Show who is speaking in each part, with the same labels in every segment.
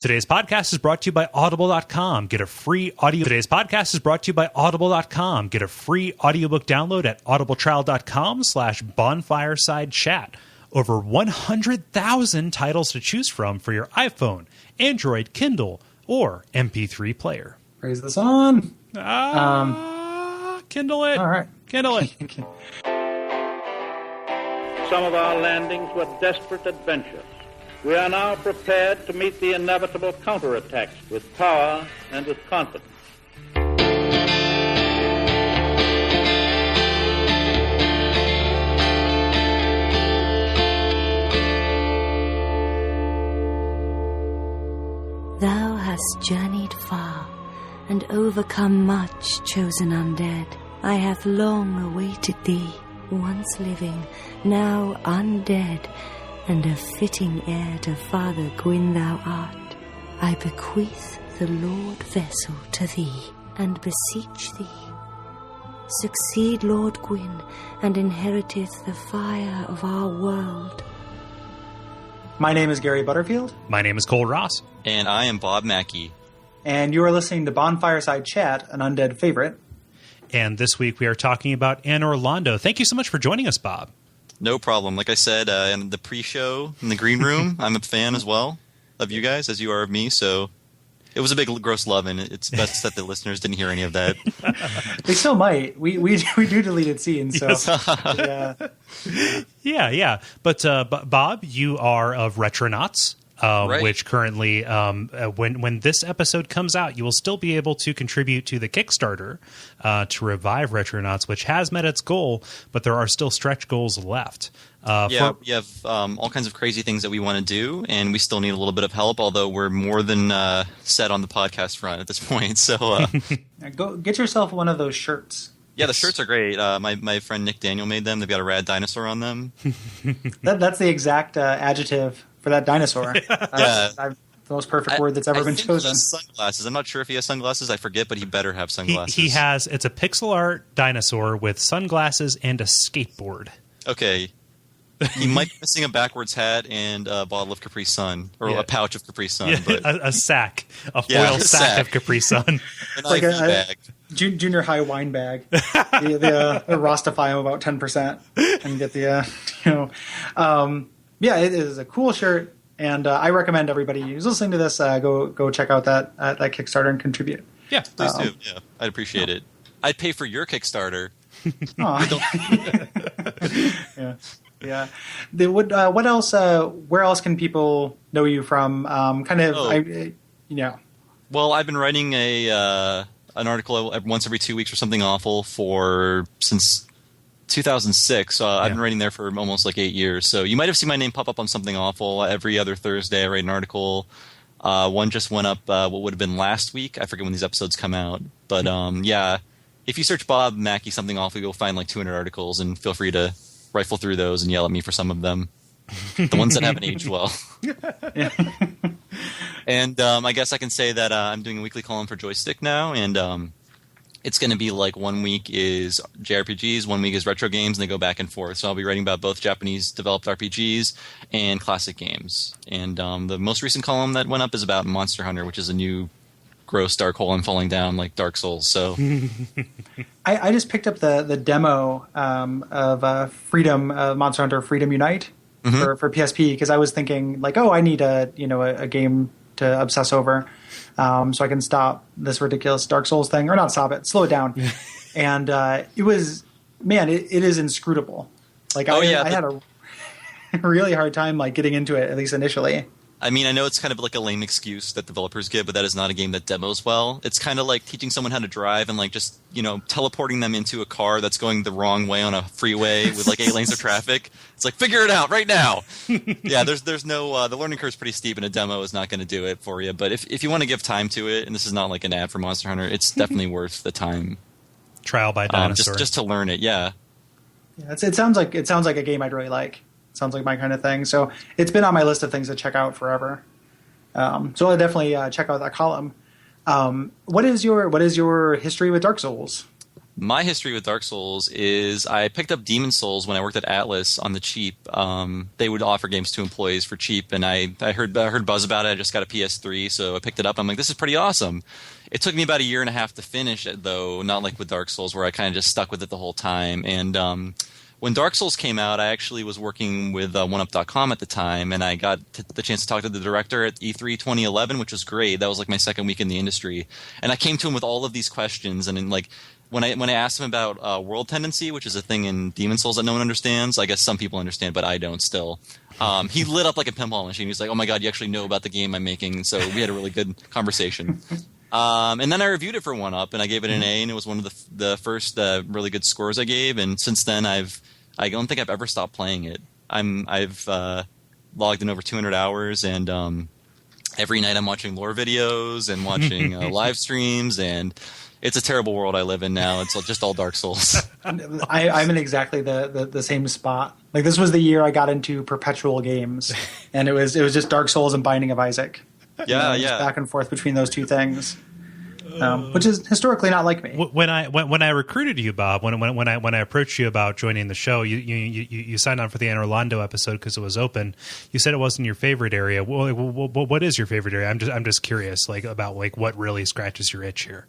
Speaker 1: Today's podcast is brought to you by Audible.com. Get a free audio. Today's podcast is brought to you by Audible.com. Get a free audiobook download at audibletrial.com/bonfiresidechat. Over 100,000 titles to choose from for your iPhone, Android, Kindle, or MP3 player.
Speaker 2: Praise the sun.
Speaker 1: Kindle it.
Speaker 2: All right.
Speaker 1: Kindle it.
Speaker 3: Some of our landings were desperate adventures. We are now prepared to meet the inevitable counterattacks with power and with confidence.
Speaker 4: Thou hast journeyed far and overcome much, chosen undead. I have long awaited thee, once living, now undead, and a fitting heir to Father Gwyn thou art. I bequeath the Lord Vessel to thee, and beseech thee, succeed Lord Gwyn, and inheriteth the fire of our world.
Speaker 2: My name is Gary Butterfield.
Speaker 1: My name is Kole Ross.
Speaker 5: And I am Bob Mackey.
Speaker 2: And you are listening to Bonfireside Chat, an Undead favorite.
Speaker 1: And this week we are talking about Anor Londo. Thank you so much for joining us, Bob.
Speaker 5: No problem. Like I said in the pre-show in the green room, I'm a fan as well of you guys, as you are of me. So it was a big gross love, and it's best that the listeners didn't hear any of that.
Speaker 2: They still might. We do deleted scenes. So
Speaker 1: Yes. Yeah. But Bob, you are of Retronauts.
Speaker 5: Right.
Speaker 1: Which currently, when this episode comes out, you will still be able to contribute to the Kickstarter to revive Retronauts, which has met its goal, but there are still stretch goals left.
Speaker 5: We have all kinds of crazy things that we want to do, and we still need a little bit of help, although we're more than set on the podcast front at this point. So
Speaker 2: go get yourself one of those shirts.
Speaker 5: Yeah, the shirts are great. My friend Nick Daniel made them. They've got a rad dinosaur on them.
Speaker 2: That's the exact adjective for that dinosaur.
Speaker 5: Yeah.
Speaker 2: The most perfect word that's ever been chosen.
Speaker 5: He has sunglasses. I'm not sure if he has sunglasses. I forget, but he better have sunglasses.
Speaker 1: He has. It's a pixel art dinosaur with sunglasses and a skateboard.
Speaker 5: Okay. He might be missing a backwards hat and a bottle of Capri Sun, or a pouch of Capri Sun.
Speaker 1: Yeah,
Speaker 5: but
Speaker 1: a sack, a foil sack of Capri Sun.
Speaker 5: An IV bag.
Speaker 2: Junior high wine bag. the Rostify of about 10% and get the it is a cool shirt, and I recommend everybody who's listening to this go check out that Kickstarter and contribute.
Speaker 5: Yeah, please do. Yeah, I'd appreciate it. I'd pay for your Kickstarter.
Speaker 2: Yeah. What else? Where else can people know you from?
Speaker 5: Well, I've been writing an article once every 2 weeks or something awful since 2006. I've been writing there for almost like 8 years. So you might have seen my name pop up on Something Awful every other Thursday. I write an article. One just went up what would have been last week. I forget when these episodes come out. But if you search Bob Mackey Something Awful, you'll find like 200 articles, and feel free to rifle through those and yell at me for some of them. The ones that haven't aged well. And I guess I can say that I'm doing a weekly column for Joystick now, and it's going to be like 1 week is JRPGs, 1 week is retro games, and they go back and forth. So I'll be writing about both Japanese-developed RPGs and classic games. And the most recent column that went up is about Monster Hunter, which is a new gross dark hole and falling down like Dark Souls. So
Speaker 2: I just picked up the demo of Freedom Monster Hunter Freedom Unite for PSP, because I was thinking like, I need a game to obsess over, so I can stop this ridiculous Dark Souls thing, or not stop it, slow it down. And it was, it is inscrutable. Like I had a really hard time like getting into it, at least initially.
Speaker 5: I mean, I know it's kind of like a lame excuse that developers give, but that is not a game that demos well. It's kind of like teaching someone how to drive and like just, teleporting them into a car that's going the wrong way on a freeway with like 8 lanes of traffic. It's like, figure it out right now. Yeah, there's no the learning curve's pretty steep, and a demo is not going to do it for you. But if you want to give time to it, and this is not like an ad for Monster Hunter, it's definitely worth the time.
Speaker 1: Trial by dinosaur.
Speaker 5: Just to learn it, yeah.
Speaker 2: Yeah, it sounds like a game I'd really like. Sounds like my kind of thing. So it's been on my list of things to check out forever. So I'll definitely check out that column. What is your history with Dark Souls?
Speaker 5: My history with Dark Souls is I picked up Demon Souls when I worked at Atlas on the cheap. They would offer games to employees for cheap, and I heard buzz about it. I just got a PS3, so I picked it up. I'm like, this is pretty awesome. It took me about a year and a half to finish it, though, not like with Dark Souls, where I kind of just stuck with it the whole time. And when Dark Souls came out, I actually was working with OneUp.com at the time, and I got the chance to talk to the director at E3 2011, which was great. That was like my second week in the industry. And I came to him with all of these questions, and then, like, when I asked him about world tendency, which is a thing in Demon Souls that no one understands, I guess some people understand, but I don't still. He lit up like a pinball machine. He was like, "Oh my god, you actually know about the game I'm making." So we had a really good conversation. And then I reviewed it for OneUp, and I gave it an A, and it was one of the first really good scores I gave. And since then, I don't think I've ever stopped playing it. I've logged in over 200 hours, and every night I'm watching lore videos and watching live streams, and it's a terrible world I live in now. It's just all Dark Souls.
Speaker 2: I'm in exactly the same spot. Like, this was the year I got into perpetual games, and it was just Dark Souls and Binding of Isaac.
Speaker 5: Yeah,
Speaker 2: just back and forth between those two things, which is historically not like me.
Speaker 1: When I recruited you, Bob, when I approached you about joining the show, you signed on for the Anor Londo episode because it was open. You said it wasn't your favorite area. Well, what is your favorite area? I'm just curious, like, about like what really scratches your itch here.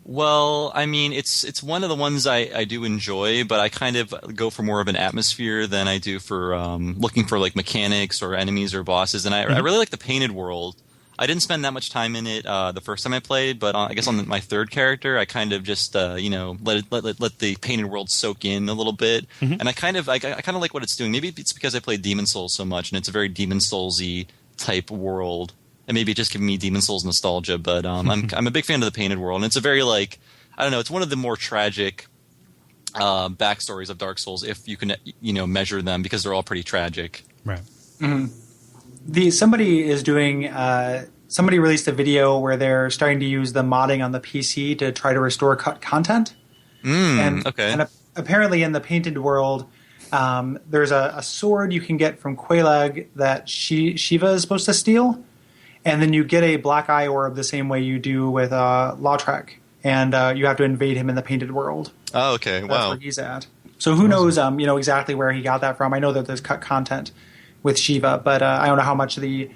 Speaker 5: Well, I mean, it's one of the ones I do enjoy, but I kind of go for more of an atmosphere than I do for looking for like mechanics or enemies or bosses. And I really like the Painted World. I didn't spend that much time in it the first time I played, but I guess on my third character, I kind of just let the Painted World soak in a little bit, and I kind of like what it's doing. Maybe it's because I played Demon Souls so much, and it's a very Demon Souls-y type world, and maybe it just giving me Demon Souls nostalgia. But I'm a big fan of the Painted World, and it's a very it's one of the more tragic backstories of Dark Souls if you can measure them, because they're all pretty tragic.
Speaker 1: Right.
Speaker 2: Mm-hmm. Somebody released a video where they're starting to use the modding on the PC to try to restore cut content. And apparently in the Painted World, there's a sword you can get from Quelaag that Shiva is supposed to steal, and then you get a black eye orb the same way you do with Lautrec, and you have to invade him in the Painted World.
Speaker 5: Oh, okay,
Speaker 2: That's where he's at. So who knows, exactly where he got that from. I know that there's cut content with Shiva, but I don't know how much the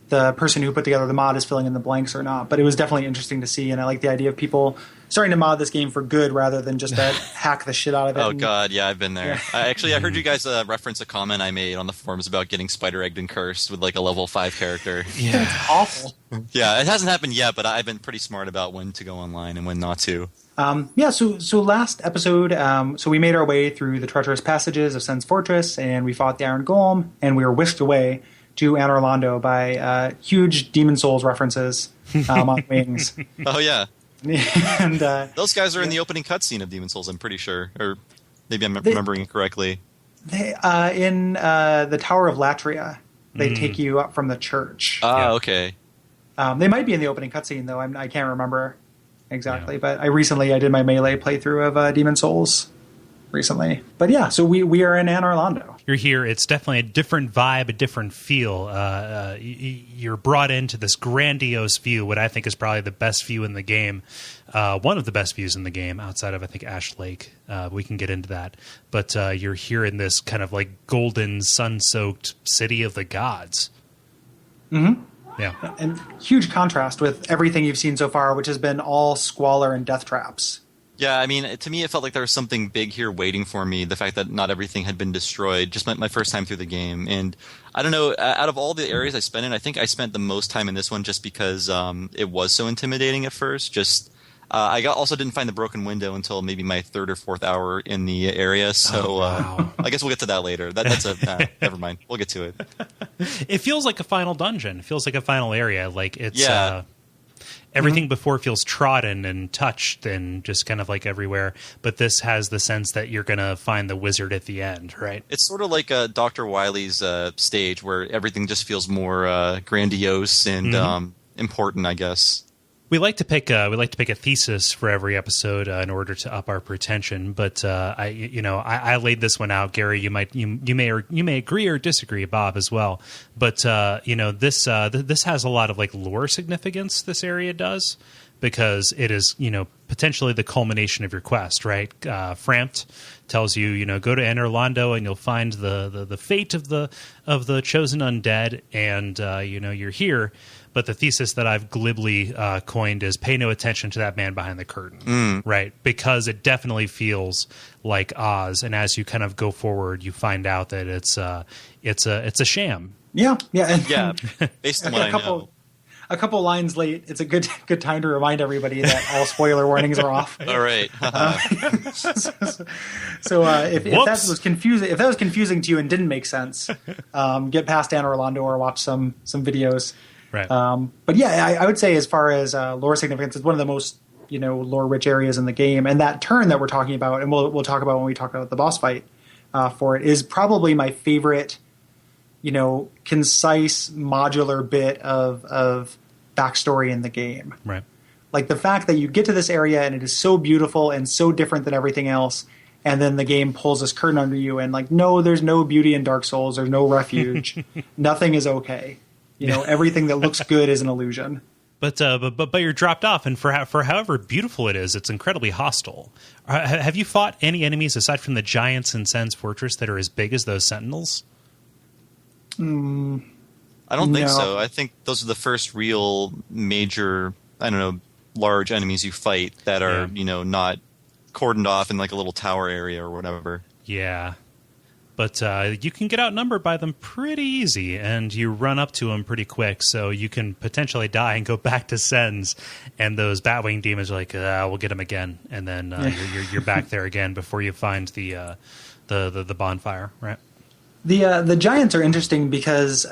Speaker 2: person who put together the mod is filling in the blanks or not. But it was definitely interesting to see, and I like the idea of people starting to mod this game for good rather than just hack the shit out of it.
Speaker 5: Oh, God, yeah, I've been there. Yeah. I heard you guys reference a comment I made on the forums about getting spider-egged and cursed with like a level 5 character.
Speaker 2: Yeah, it's awful.
Speaker 5: Yeah, it hasn't happened yet, but I've been pretty smart about when to go online and when not to.
Speaker 2: So last episode, so we made our way through the treacherous passages of Sen's Fortress, and we fought the Iron Golem, and we were whisked away to Anor Londo by huge Demon Souls references on wings.
Speaker 5: Oh, yeah.
Speaker 2: And
Speaker 5: those guys are in the opening cutscene of Demon Souls, I'm pretty sure. Or maybe I'm remembering it correctly.
Speaker 2: They in the Tower of Latria, they take you up from the church.
Speaker 5: Ah, okay.
Speaker 2: They might be in the opening cutscene, though. I can't remember exactly. But I did my Melee playthrough of Demon Souls recently. But yeah, so we are in Anor Londo.
Speaker 1: You're here. It's definitely a different vibe, a different feel. You're brought into this grandiose view, what I think is probably the best view in the game. One of the best views in the game, outside of, I think, Ash Lake. We can get into that. But you're here in this kind of like golden, sun-soaked city of the gods.
Speaker 2: Mm-hmm.
Speaker 1: Yeah.
Speaker 2: And huge contrast with everything you've seen so far, which has been all squalor and death traps.
Speaker 5: Yeah, I mean, to me, it felt like there was something big here waiting for me. The fact that not everything had been destroyed, just my first time through the game. And I don't know, out of all the areas I spent in, I think I spent the most time in this one just because it was so intimidating at first. I also didn't find the broken window until maybe my third or fourth hour in the area. So I guess we'll get to that later. Never mind. We'll get to it.
Speaker 1: It feels like a final dungeon. It feels like a final area. Like it's everything before feels trodden and touched and just kind of like everywhere. But this has the sense that you're going to find the wizard at the end, right?
Speaker 5: It's sort of like Dr. Wily's stage where everything just feels more grandiose and important, I guess.
Speaker 1: We like to pick a thesis for every episode in order to up our pretension, but I laid this one out. Gary, you may agree or disagree. Bob as well, but this has a lot of like lore significance. This area does because it is, potentially the culmination of your quest, right? Frampt tells you, go to Anor Londo and you'll find the fate of the chosen undead, and you're here. But the thesis that I've glibly coined is pay no attention to that man behind the curtain, right? Because it definitely feels like Oz, and as you kind of go forward, you find out that it's a sham.
Speaker 2: Yeah.
Speaker 5: Based on what I know.
Speaker 2: A couple lines late, it's a good time to remind everybody that all spoiler warnings are off.
Speaker 5: All right.
Speaker 2: So if that was confusing to you and didn't make sense, get past Anor Londo or watch some videos.
Speaker 1: Right.
Speaker 2: But yeah, I would say as far as lore significance, it's one of the most lore-rich areas in the game, and that turn that we're talking about, and we'll talk about when we talk about the boss fight for it, is probably my favorite. Concise, modular bit of backstory in the game.
Speaker 1: Right.
Speaker 2: Like the fact that you get to this area and it is so beautiful and so different than everything else, and then the game pulls this curtain under you and no, there's no beauty in Dark Souls, there's no refuge, nothing is okay. Everything that looks good is an illusion.
Speaker 1: But you're dropped off, and for however beautiful it is, it's incredibly hostile. Have you fought any enemies aside from the giants in Sen's Fortress that are as big as those Sentinels?
Speaker 5: I don't think so. I think those are the first real major, large enemies you fight that are, not cordoned off in like a little tower area or whatever.
Speaker 1: Yeah. But you can get outnumbered by them pretty easy, and you run up to them pretty quick, so you can potentially die and go back to Sen's, and those Batwing demons are like, we'll get him again, and then you're back there again before you find the bonfire, right?
Speaker 2: The giants are interesting because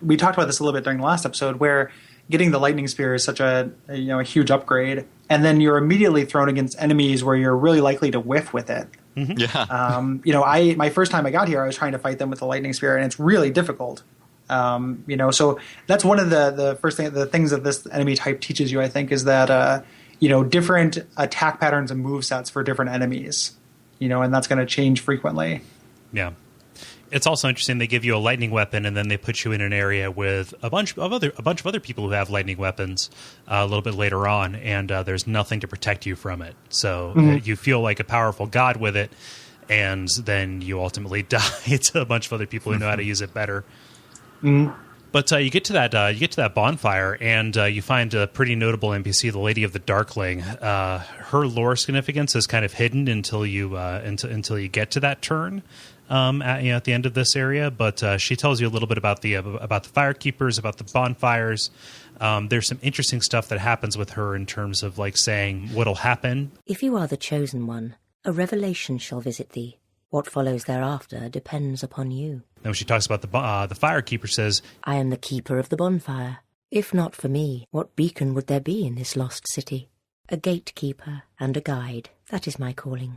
Speaker 2: we talked about this a little bit during the last episode, where getting the lightning spear is such a huge upgrade, and then you're immediately thrown against enemies where you're really likely to whiff with it.
Speaker 5: Mm-hmm. Yeah.
Speaker 2: My first time I got here, I was trying to fight them with the lightning spear, and it's really difficult. So that's one of the things that this enemy type teaches you, I think, is that different attack patterns and move sets for different enemies. And that's going to change frequently.
Speaker 1: Yeah. It's also interesting. They give you a lightning weapon, and then they put you in an area with a bunch of other people who have lightning weapons a little bit later on, and there's nothing to protect you from it. So you feel like a powerful god with it, and then you ultimately die to a bunch of other people who know how to use it better. Mm-hmm. But you get to that bonfire, and you find a pretty notable NPC, the Lady of the Darkling. Her lore significance is kind of hidden until you get to that turn. At the end of this area, but she tells you a little bit about the firekeepers, about the bonfires. There's some interesting stuff that happens with her in terms of saying what'll happen.
Speaker 4: If you are the chosen one, a revelation shall visit thee. What follows thereafter depends upon you.
Speaker 1: And when she talks about the firekeeper, says,
Speaker 4: I am the keeper of the bonfire. If not for me, what beacon would there be in this lost city? A gatekeeper and a guide, that is my calling.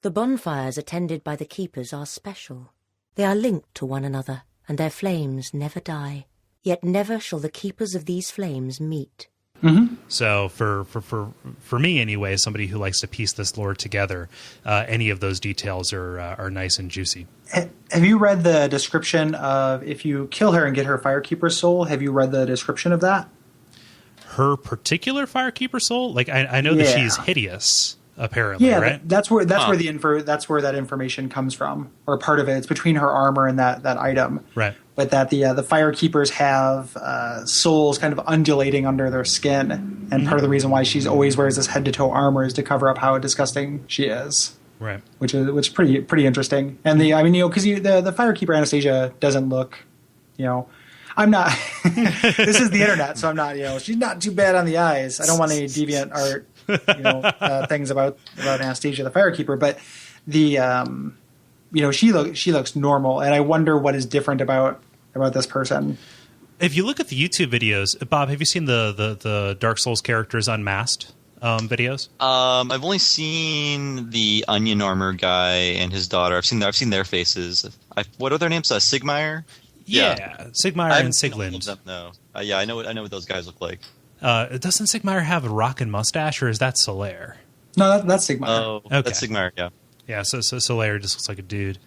Speaker 4: The bonfires attended by the keepers are special. They are linked to one another, and their flames never die. Yet never shall the keepers of these flames meet.
Speaker 1: Mm-hmm. So for me anyway, somebody who likes to piece this lore together, any of those details are nice and juicy.
Speaker 2: Have you read the description of, if you kill her and get her firekeeper's soul, have you read the description of that?
Speaker 1: Her particular firekeeper soul? I know that she's hideous. Apparently, right?
Speaker 2: That's where that information comes from, or part of it. It's between her armor and that item,
Speaker 1: right?
Speaker 2: But that the firekeepers have souls kind of undulating under their skin, and part of the reason why she's always wears this head to toe armor is to cover up how disgusting she is,
Speaker 1: right?
Speaker 2: Which is pretty interesting. And because the firekeeper Anastasia doesn't look, I'm not. This is the internet, so I'm not. She's not too bad on the eyes. I don't want any deviant art. Things about Anastasia the firekeeper, but she looks normal, and I wonder what is different about this person.
Speaker 1: If you look at the YouTube videos, Bob, have you seen the Dark Souls characters unmasked videos?
Speaker 5: I've only seen the onion armor guy and his daughter. I've seen their faces. What are their names? Sigmire?
Speaker 1: Yeah. Sigmire and Siglund.
Speaker 5: No. I know what those guys look like.
Speaker 1: Doesn't Sigmire have a rockin' mustache, or is that Solaire?
Speaker 2: No, that's Sigmire.
Speaker 5: Oh, okay. That's Sigmire, yeah.
Speaker 1: Yeah, so Solaire just looks like a dude.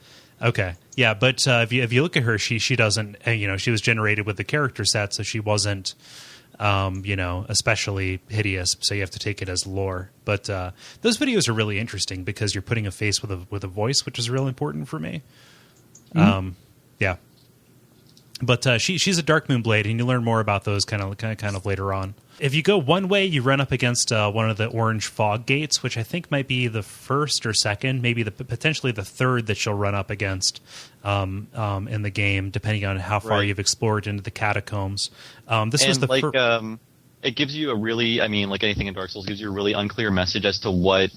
Speaker 1: Okay, yeah, but if you look at her, she doesn't. She was generated with the character set, so she wasn't especially hideous. So you have to take it as lore. But those videos are really interesting because you're putting a face with a voice, which is real important for me. Yeah. But she's a Dark Moon Blade, and you learn more about those kind of later on. If you go one way, you run up against one of the orange fog gates, which I think might be the first or second, maybe potentially the third that you'll run up against in the game, depending on how far you've explored into the catacombs.
Speaker 5: It gives you a really, like anything in Dark Souls, gives you a really unclear message as to what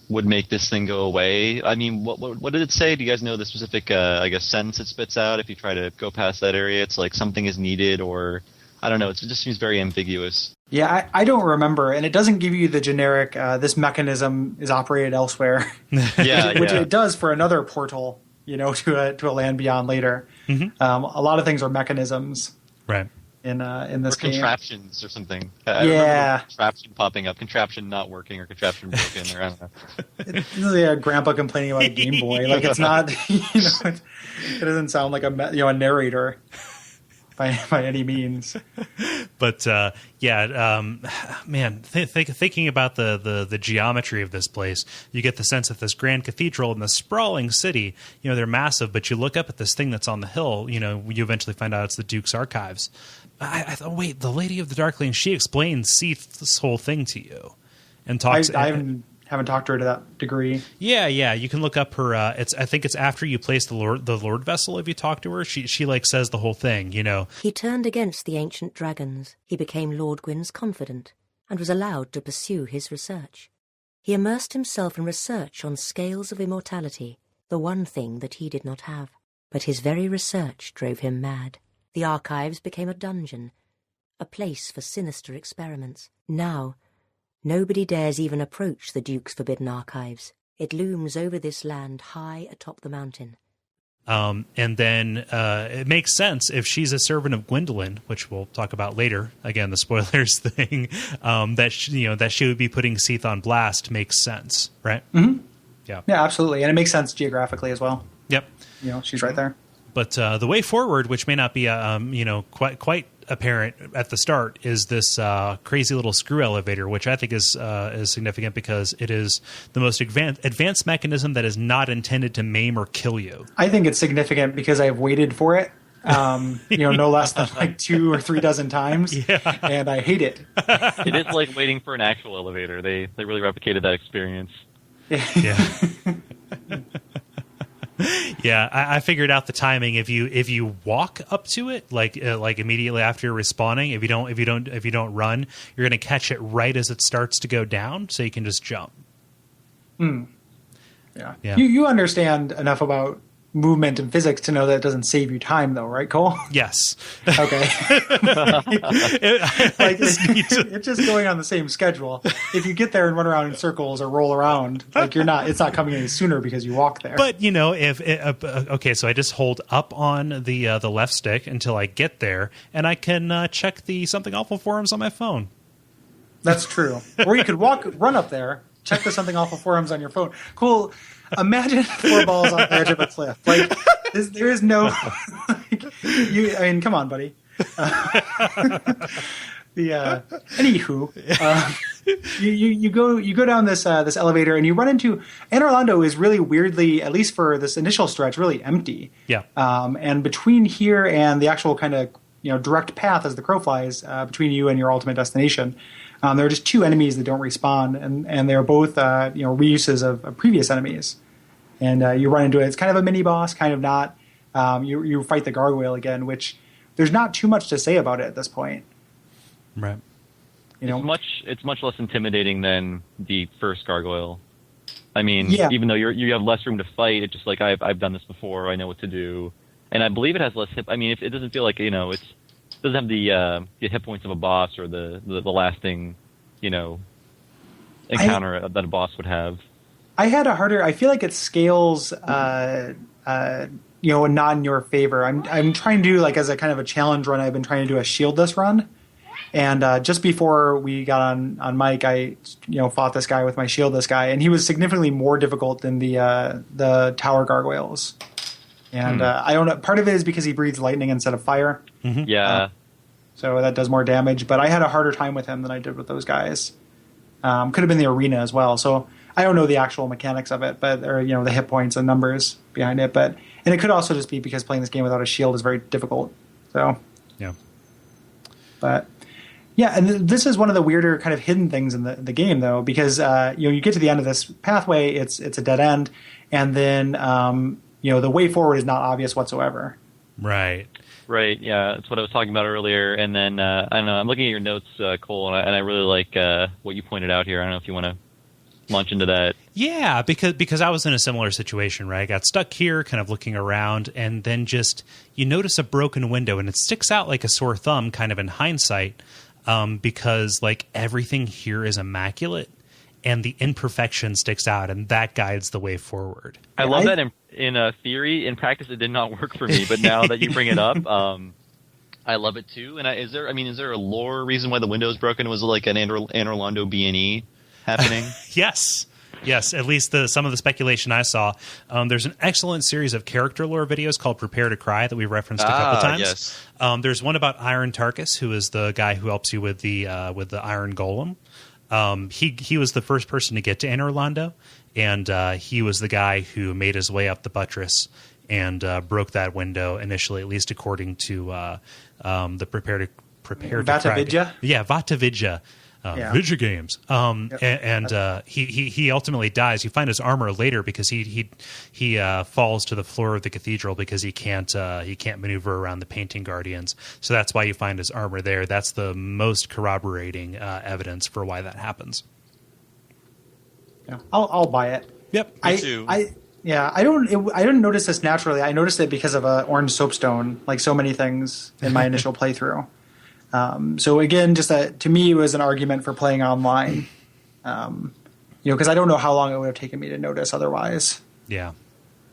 Speaker 5: would make this thing go away. I mean, what did it say? Do you guys know the specific, sentence it spits out if you try to go past that area? It's like something is needed, or I don't know. It just seems very ambiguous.
Speaker 2: Yeah, I don't remember, and it doesn't give you the generic, this mechanism is operated elsewhere. Which it does for another portal, to a land beyond later. Mm-hmm. A lot of things are mechanisms.
Speaker 1: Right.
Speaker 2: In this game.
Speaker 5: Contraptions or something. I remember contraption popping up, contraption not working, or contraption broken, or I don't know.
Speaker 2: It's a grandpa complaining about a Game Boy. Like, it's not, it doesn't sound like a narrator by any means.
Speaker 1: But man, thinking about the geometry of this place, you get the sense that this grand cathedral and the sprawling city, they're massive. But you look up at this thing that's on the hill, you eventually find out it's the Duke's archives. I thought, wait, the Lady of the Darkling, she explains this whole thing to you, and talks.
Speaker 2: I haven't talked to her to that degree.
Speaker 1: Yeah, you can look up her. I think it's after you place the Lord vessel. If you talk to her, she says the whole thing.
Speaker 4: He turned against the ancient dragons. He became Lord Gwyn's confidant and was allowed to pursue his research. He immersed himself in research on scales of immortality, the one thing that he did not have. But his very research drove him mad. The archives became a dungeon, a place for sinister experiments. Now, nobody dares even approach the Duke's forbidden archives. It looms over this land high atop the mountain.
Speaker 1: And then it makes sense if she's a servant of Gwendolyn, which we'll talk about later. Again, the spoilers thing. That she would be putting Seath on blast makes sense, right?
Speaker 2: Mm-hmm.
Speaker 1: Yeah,
Speaker 2: absolutely, and it makes sense geographically as well.
Speaker 1: Yep.
Speaker 2: She's right there.
Speaker 1: But the way forward, which may not be quite apparent at the start, is this crazy little screw elevator, which I think is significant because it is the most advanced mechanism that is not intended to maim or kill you.
Speaker 2: I think it's significant because I've waited for it, no less than like 2 or 3 dozen times, and I hate it.
Speaker 5: It is like waiting for an actual elevator. They really replicated that experience.
Speaker 1: Yeah. Yeah, I figured out the timing. If you walk up to it, like immediately after you're respawning, if you don't run, you're going to catch it right as it starts to go down, so you can just jump.
Speaker 2: Yeah. You understand enough about movement and physics to know that it doesn't save you time, though, right, Cole?
Speaker 1: Yes.
Speaker 2: Okay. It's just going on the same schedule. If you get there and run around in circles or roll around, it's not coming any sooner because you walk there.
Speaker 1: But so I just hold up on the left stick until I get there, and I can check the Something Awful forums on my phone.
Speaker 2: That's true. Or you could run up there, check the Something Awful forums on your phone. Cool. Imagine 4 balls on the edge of a cliff. There is no. Come on, buddy. Anywho, you go down this elevator and you run into Anor Londo is really weirdly, at least for this initial stretch, really empty.
Speaker 1: Yeah.
Speaker 2: And between here and the actual kind of direct path as the crow flies between you and your ultimate destination. There are just 2 enemies that don't respawn, and they're both reuses of previous enemies. And you run into it. It's kind of a mini boss, kind of not. You fight the gargoyle again, which there's not too much to say about it at this point.
Speaker 1: Right.
Speaker 5: It's much less intimidating than the first gargoyle. Even though you have less room to fight, it's just like I've done this before. I know what to do, and I believe it has less hit. If it doesn't feel like it doesn't have the hit points of a boss or the lasting, encounter that a boss would have.
Speaker 2: I had a harder. I feel like it scales, not in your favor. I'm trying to do as a kind of a challenge run. I've been trying to do a shieldless run, and just before we got on mic, I fought this guy with my shieldless guy, and he was significantly more difficult than the tower gargoyles. And I don't know. Part of it is because he breathes lightning instead of fire.
Speaker 5: Mm-hmm. Yeah.
Speaker 2: so that does more damage. But I had a harder time with him than I did with those guys. Could have been the arena as well. So I don't know the actual mechanics of it, but or the hit points and numbers behind it. And it could also just be because playing this game without a shield is very difficult. So
Speaker 1: yeah,
Speaker 2: but. Yeah, and this is one of the weirder kind of hidden things in the game, though, because you get to the end of this pathway, it's a dead end, and then the way forward is not obvious whatsoever.
Speaker 1: Right.
Speaker 6: Right. Yeah, that's what I was talking about earlier. And then I don't know. I'm looking at your notes, Cole, and I really like what you pointed out here. I don't know if you want to launch into that.
Speaker 1: Yeah, because I was in a similar situation, right? I got stuck here, kind of looking around, and then just you notice a broken window, and it sticks out like a sore thumb, kind of in hindsight. Because like everything here is immaculate and the imperfection sticks out and that guides the way forward.
Speaker 6: I love that in theory. In practice, it did not work for me, but now that you bring it up, I love it too. And is there a lore reason why the window is broken? Was it like an Anor Londo B&E happening?
Speaker 1: Yes, at least some of the speculation I saw. There's an excellent series of character lore videos called Prepare to Cry that we referenced a couple times.
Speaker 6: Yes.
Speaker 1: There's one about Iron Tarkus, who is the guy who helps you with the Iron Golem. He was the first person to get to Anor Londo, and he was the guy who made his way up the buttress and broke that window initially, at least according to the Prepare to Cry. Yeah, Vatavidya. Vidya games, he ultimately dies. You find his armor later because he falls to the floor of the cathedral because he can't maneuver around the painting guardians. So that's why you find his armor there. That's the most corroborating evidence for why that happens.
Speaker 2: Yeah, I'll buy it.
Speaker 1: Yep,
Speaker 6: me too.
Speaker 2: I didn't notice this naturally. I noticed it because of an orange soapstone, like so many things in my initial playthrough. So again, just to me, it was an argument for playing online, because I don't know how long it would have taken me to notice otherwise.
Speaker 1: Yeah.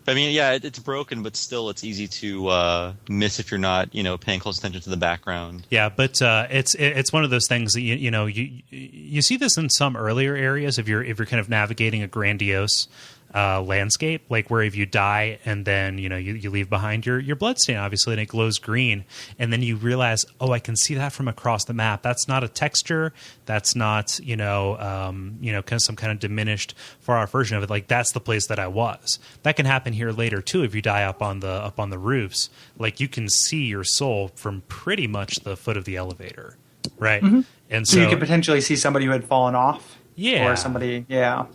Speaker 5: I mean, yeah, it's broken, but still it's easy to miss if you're not, paying close attention to the background.
Speaker 1: Yeah, but it's one of those things that you see this in some earlier areas if you're kind of navigating a grandiose landscape, like where if you die and then you leave behind your bloodstain, obviously, and it glows green, and then you realize, oh, I can see that from across the map. That's not a texture. That's not kind of some kind of diminished far off version of it. Like that's the place that I was. That can happen here later too if you die up on the roofs. Like you can see your soul from pretty much the foot of the elevator, right? Mm-hmm. And
Speaker 2: so you could potentially see somebody who had fallen off.
Speaker 1: Yeah,
Speaker 2: or somebody. Yeah.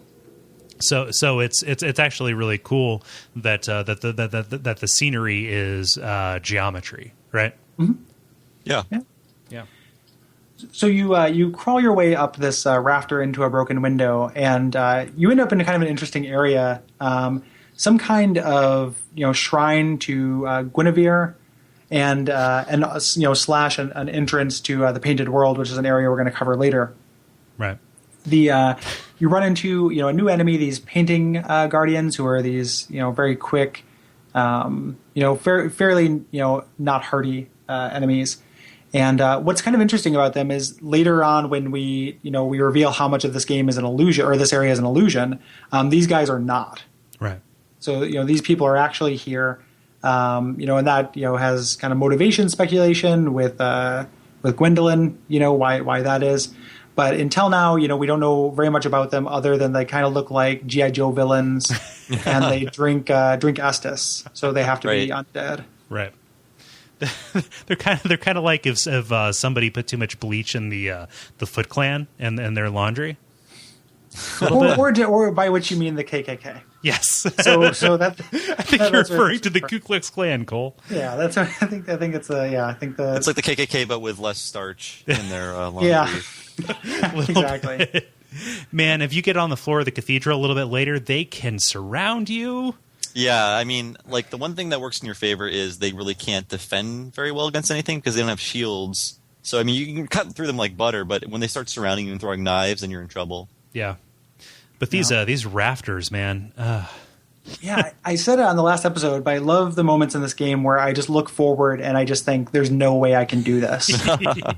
Speaker 1: So it's actually really cool that that the scenery is geometry, right?
Speaker 2: Mm-hmm.
Speaker 5: Yeah.
Speaker 2: So you crawl your way up this rafter into a broken window, and you end up in kind of an interesting area, some kind of shrine to Guinevere, and slash an entrance to the Painted World, which is an area we're going to cover later.
Speaker 1: Right.
Speaker 2: You run into a new enemy, these painting guardians, who are these very quick, fairly not hardy enemies. And what's kind of interesting about them is later on when we reveal how much of this game is an illusion, or this area is an illusion, these guys are not.
Speaker 1: Right.
Speaker 2: So these people are actually here, and that has kind of motivation speculation with Gwendolyn, why that is. But until now, we don't know very much about them other than they kind of look like G.I. Joe villains, and they drink Estus, so they have to be undead.
Speaker 1: Right. They're kind of like if somebody put too much bleach in the Foot Clan and their laundry.
Speaker 2: Or by which you mean the KKK.
Speaker 1: Yes.
Speaker 2: So that
Speaker 1: I think you're referring to the Ku Klux Klan, Cole.
Speaker 2: Yeah, that's what I think. I think it's
Speaker 5: it's like the KKK but with less starch in their laundry.
Speaker 2: Yeah. Exactly.
Speaker 1: Bit. Man, if you get on the floor of the cathedral a little bit later, they can surround you.
Speaker 5: Yeah, I mean, like the one thing that works in your favor is they really can't defend very well against anything because they don't have shields. So I mean, you can cut through them like butter, but when they start surrounding you and throwing knives, then you're in trouble.
Speaker 1: Yeah, but these rafters, man.
Speaker 2: Yeah, I said it on the last episode, but I love the moments in this game where I just look forward and I just think, "There's no way I can do this,"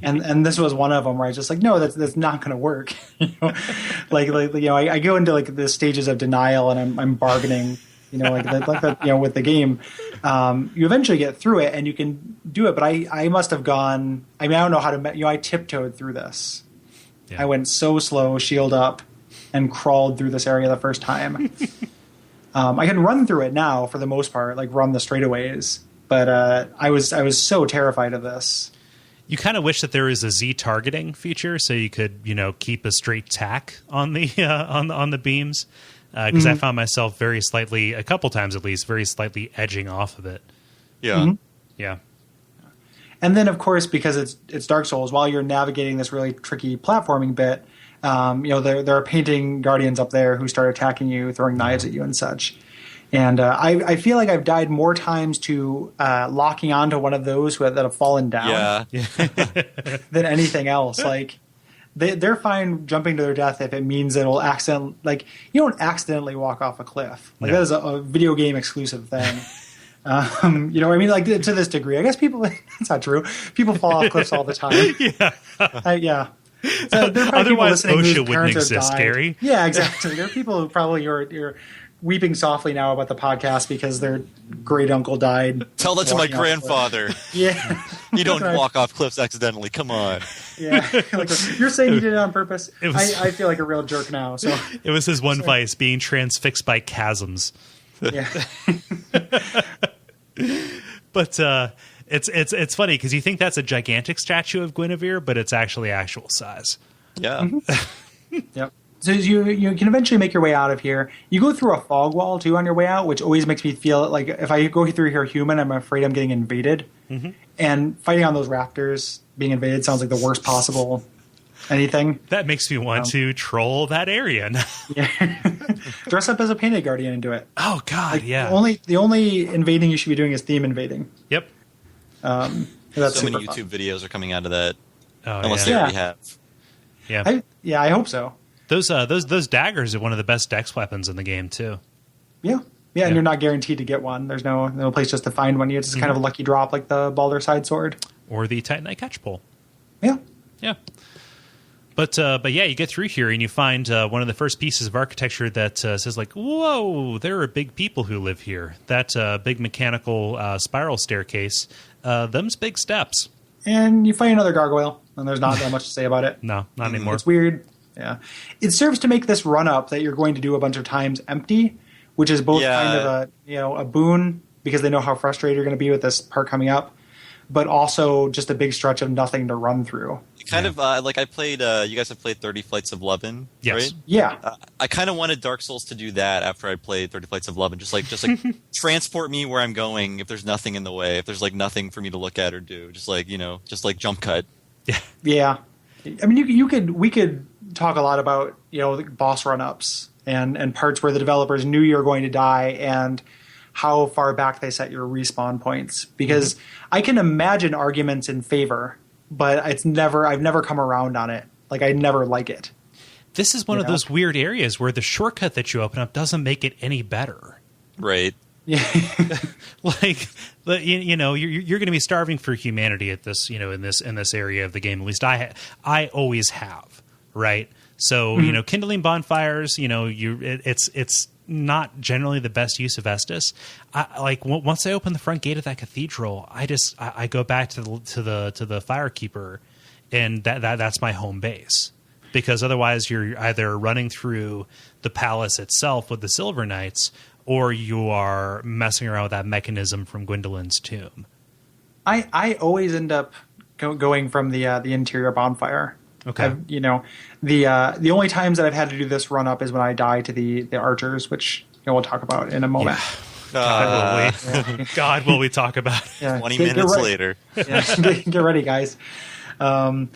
Speaker 2: and this was one of them where I was just like, "No, that's not going to work." I go into like the stages of denial and I'm bargaining, with the game. You eventually get through it and you can do it. But I must have gone. I mean, I don't know how to. I tiptoed through this. Yeah. I went so slow, shield up, and crawled through this area the first time. I can run through it now for the most part, like run the straightaways. But I was so terrified of this.
Speaker 1: You kind of wish that there was a Z targeting feature, so you could keep a straight tack on the on the beams. Because I found myself a couple times at least, very slightly edging off of it.
Speaker 5: Yeah.
Speaker 2: Mm-hmm.
Speaker 1: Yeah.
Speaker 2: And then, of course, because it's Dark Souls, while you're navigating this really tricky platforming bit, there are painting guardians up there who start attacking you, throwing knives at you and such. And I feel like I've died more times to locking onto one of those that have fallen down than anything else. Like, they're fine jumping to their death if it means it'll accident. Like, you don't accidentally walk off a cliff. Like, that is a video game exclusive thing. I mean, like, to this degree. I guess people. It's not true. People fall off cliffs all the time. Yeah. So there are probably
Speaker 1: Otherwise,
Speaker 2: people listening
Speaker 1: OSHA wouldn't exist, Gary.
Speaker 2: Yeah, exactly. There are people who probably you're weeping softly now about the podcast because their great uncle died.
Speaker 5: Tell that to my grandfather.
Speaker 2: Yeah.
Speaker 5: You don't walk off cliffs accidentally. Come on.
Speaker 2: Yeah. Like, you're saying you did it on purpose? I feel like a real jerk now. So
Speaker 1: it was his one vice, being transfixed by chasms.
Speaker 2: Yeah.
Speaker 1: But it's funny because you think that's a gigantic statue of Guinevere, but it's actually actual size.
Speaker 5: Yeah.
Speaker 2: Mm-hmm. Yep. So you can eventually make your way out of here. You go through a fog wall, too, on your way out, which always makes me feel like if I go through here human, I'm afraid I'm getting invaded. Mm-hmm. And fighting on those raptors, being invaded, sounds like the worst possible anything.
Speaker 1: That makes me want to troll that area now.
Speaker 2: Yeah. Dress up as a painted guardian and do it.
Speaker 1: Oh, God, yeah.
Speaker 2: The only invading you should be doing is theme invading.
Speaker 1: Yep.
Speaker 2: That's
Speaker 5: so many
Speaker 2: fun.
Speaker 5: YouTube videos are coming out of that.
Speaker 1: Unless
Speaker 5: they already have.
Speaker 1: Yeah.
Speaker 2: I hope so.
Speaker 1: Those daggers are one of the best dex weapons in the game too.
Speaker 2: Yeah, and you're not guaranteed to get one. There's no place just to find one. It's just kind of a lucky drop, like the Baldur side sword
Speaker 1: or the Titanite catchpole.
Speaker 2: Yeah.
Speaker 1: But yeah, you get through here and you find one of the first pieces of architecture that says like, "Whoa, there are big people who live here." That big mechanical spiral staircase. Them's big steps.
Speaker 2: And you find another gargoyle, and there's not that much to say about it.
Speaker 1: No, not anymore.
Speaker 2: It's weird. Yeah, it serves to make this run up that you're going to do a bunch of times empty, which is both kind of a boon because they know how frustrated you're going to be with this part coming up, but also just a big stretch of nothing to run through.
Speaker 5: Kind of like I played. You guys have played 30 Flights of Lovin',
Speaker 1: yes.
Speaker 5: Right?
Speaker 2: Yeah.
Speaker 5: I kind of wanted Dark Souls to do that after I played 30 Flights of Lovin', just like transport me where I'm going if there's nothing in the way, if there's like nothing for me to look at or do, just like jump cut.
Speaker 2: Yeah. I mean, we could talk a lot about boss run-ups and parts where the developers knew you were going to die and how far back they set your respawn points, because I can imagine arguments in favor, but I've never come around on it. Like, I never like it.
Speaker 1: This is one of those weird areas where the shortcut that you open up doesn't make it any better.
Speaker 5: Right.
Speaker 2: Yeah.
Speaker 1: Like, you're going to be starving for humanity at this, in this area of the game. At least I always have, right? So, kindling bonfires, it's not generally the best use of Estus. Once I open the front gate of that cathedral, I go back to the Firekeeper, and that's my home base. Because otherwise you're either running through the palace itself with the Silver Knights, or you are messing around with that mechanism from Gwendolyn's tomb.
Speaker 2: I always end up going from the interior bonfire.
Speaker 1: Okay.
Speaker 2: The only times that I've had to do this run up is when I die to the archers, which we'll talk about in a moment.
Speaker 1: Yeah. God, will we talk about it?
Speaker 2: Yeah.
Speaker 5: 20 minutes later.
Speaker 2: Yeah. Get ready, guys. So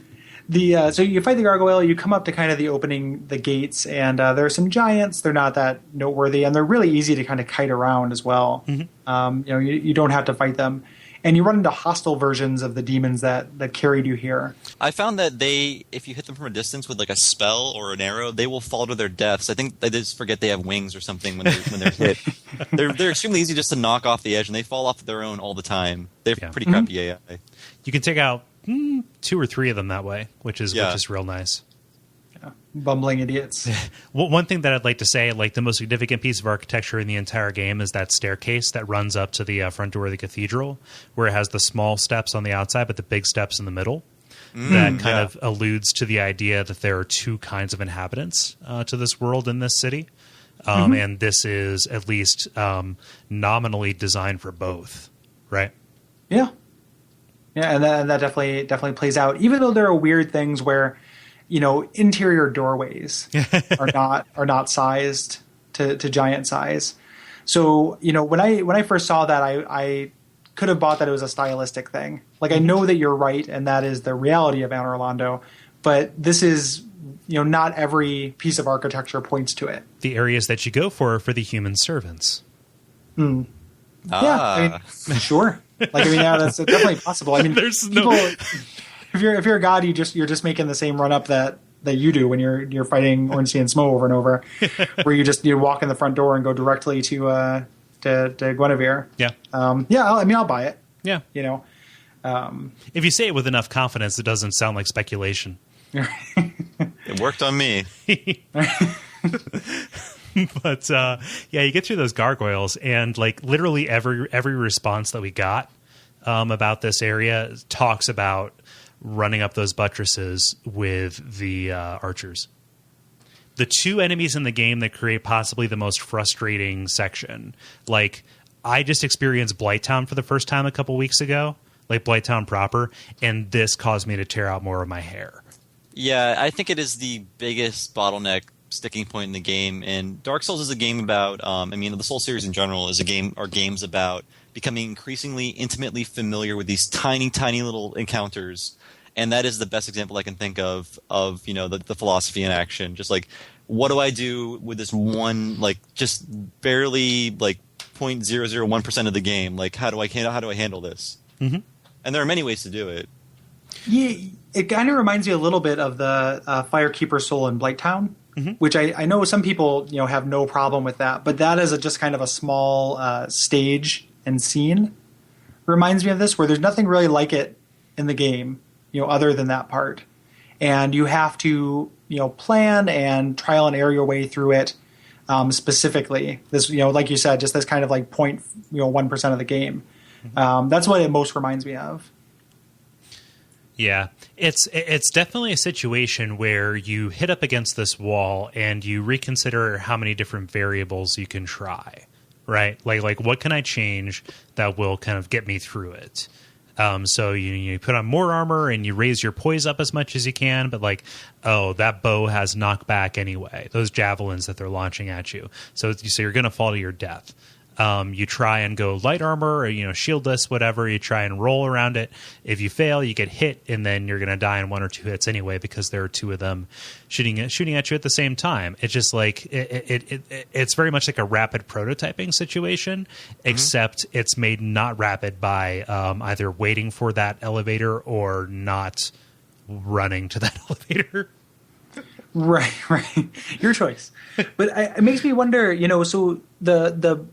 Speaker 2: you fight the gargoyle, you come up to kind of the gates, and there are some giants. They're not that noteworthy, and they're really easy to kind of kite around as well. Mm-hmm. You don't have to fight them. And you run into hostile versions of the demons that carried you here.
Speaker 5: I found that if you hit them from a distance with like a spell or an arrow, they will fall to their deaths. I think they just forget they have wings or something when they're hit. They're extremely easy just to knock off the edge, and they fall off their own all the time. They're pretty crappy AI.
Speaker 1: You can take out 2 or 3 of them that way, which is real nice.
Speaker 2: Bumbling idiots.
Speaker 1: Well, one thing that I'd like to say, like the most significant piece of architecture in the entire game is that staircase that runs up to the front door of the cathedral, where it has the small steps on the outside but the big steps in the middle. That kind of alludes to the idea that there are two kinds of inhabitants to this world in this city. And this is at least nominally designed for both, right?
Speaker 2: Yeah. Yeah, and that definitely plays out. Even though there are weird things where, interior doorways are not sized to giant size. So, when I first saw that, I could have bought that it was a stylistic thing. Like, I know that you're right, and that is the reality of Anor Londo, but this is, not every piece of architecture points to it.
Speaker 1: The areas that you go for are for the human servants.
Speaker 2: Yeah, sure. That's definitely possible. I mean,
Speaker 1: there's
Speaker 2: people, if you're a god, you're just making the same run up that you do when you're fighting Ornstein and Smo over and over, where you walk in the front door and go directly to Guinevere.
Speaker 1: Yeah.
Speaker 2: I'll buy it.
Speaker 1: Yeah. If you say it with enough confidence, it doesn't sound like speculation.
Speaker 5: It worked on me.
Speaker 1: But you get through those gargoyles, and like literally every response that we got about this area talks about running up those buttresses with the archers. The two enemies in the game that create possibly the most frustrating section. Like, I just experienced Blighttown for the first time a couple weeks ago, like Blighttown proper, and this caused me to tear out more of my hair.
Speaker 5: Yeah, I think it is the biggest bottleneck sticking point in the game. And Dark Souls is a game about, the Soul series in general are games about becoming increasingly intimately familiar with these tiny, tiny little encounters. And that is the best example I can think of the philosophy in action. Just like, what do I do with this one, like, just barely, like, 0.001% of the game? Like, how do I handle this? Mm-hmm. And there are many ways to do it.
Speaker 2: Yeah, it kind of reminds me a little bit of the Firekeeper Soul in Blighttown, which I know some people have no problem with that, but that is just kind of a small stage and scene. Reminds me of this, where there's nothing really like it in the game, other than that part, and you have to plan and trial and error your way through it. Specifically, this like you said, just this kind of like 0.1% of the game. That's what it most reminds me of.
Speaker 1: Yeah, it's definitely a situation where you hit up against this wall and you reconsider how many different variables you can try, right? Like what can I change that will kind of get me through it? So you put on more armor and you raise your poise up as much as you can, but that bow has knockback anyway. Those javelins that they're launching at you, so you're going to fall to your death. You try and go light armor or, shieldless, whatever. You try and roll around it. If you fail, you get hit, and then you're going to die in one or two hits anyway because there are two of them shooting at you at the same time. It's just like it's very much like a rapid prototyping situation, except it's made not rapid by either waiting for that elevator or not running to that elevator.
Speaker 2: Right. Your choice. But it makes me wonder, so the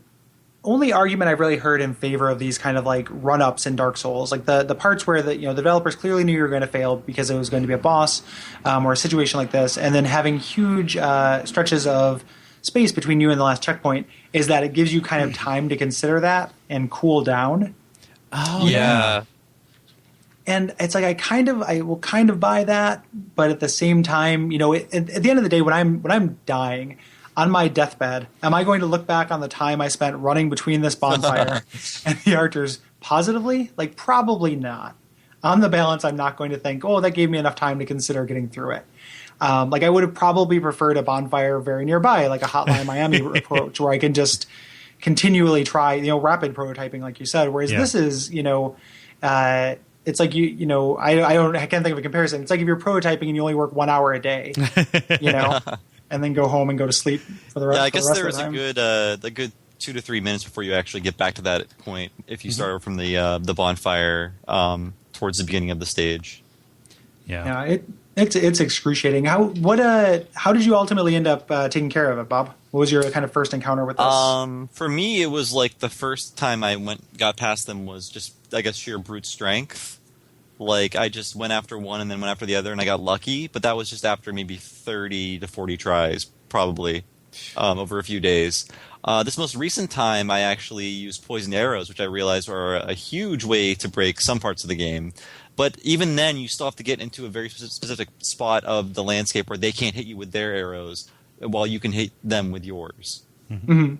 Speaker 2: only argument I've really heard in favor of these kind of like run-ups in Dark Souls, like the parts where the developers clearly knew you were going to fail because it was going to be a boss or a situation like this, and then having huge stretches of space between you and the last checkpoint, is that it gives you kind of time to consider that and cool down.
Speaker 1: Oh yeah.
Speaker 2: And it's like I will kind of buy that, but at the same time, at the end of the day, when I'm dying on my deathbed, am I going to look back on the time I spent running between this bonfire and the archers positively? Like, probably not. On the balance, I'm not going to think, that gave me enough time to consider getting through it. I would have probably preferred a bonfire very nearby, like a Hotline Miami approach, where I can just continually try, rapid prototyping, like you said. Whereas this is, it's like I can't think of a comparison. It's like if you're prototyping and you only work 1 hour a day, and then go home and go to sleep for the rest.
Speaker 5: Yeah, I guess there
Speaker 2: of the time.
Speaker 5: a good 2 to 3 minutes before you actually get back to that point. If you start from the bonfire towards the beginning of the stage.
Speaker 2: Yeah, it's excruciating. How did you ultimately end up taking care of it, Bob? What was your kind of first encounter with this?
Speaker 5: For me, it was like the first time I got past them was just, I guess, sheer brute strength. Like, I just went after one and then went after the other, and I got lucky. But that was just after maybe 30 to 40 tries, probably, over a few days. This most recent time, I actually used poison arrows, which I realized are a huge way to break some parts of the game. But even then, you still have to get into a very specific spot of the landscape where they can't hit you with their arrows, while you can hit them with yours.
Speaker 2: Mm-hmm.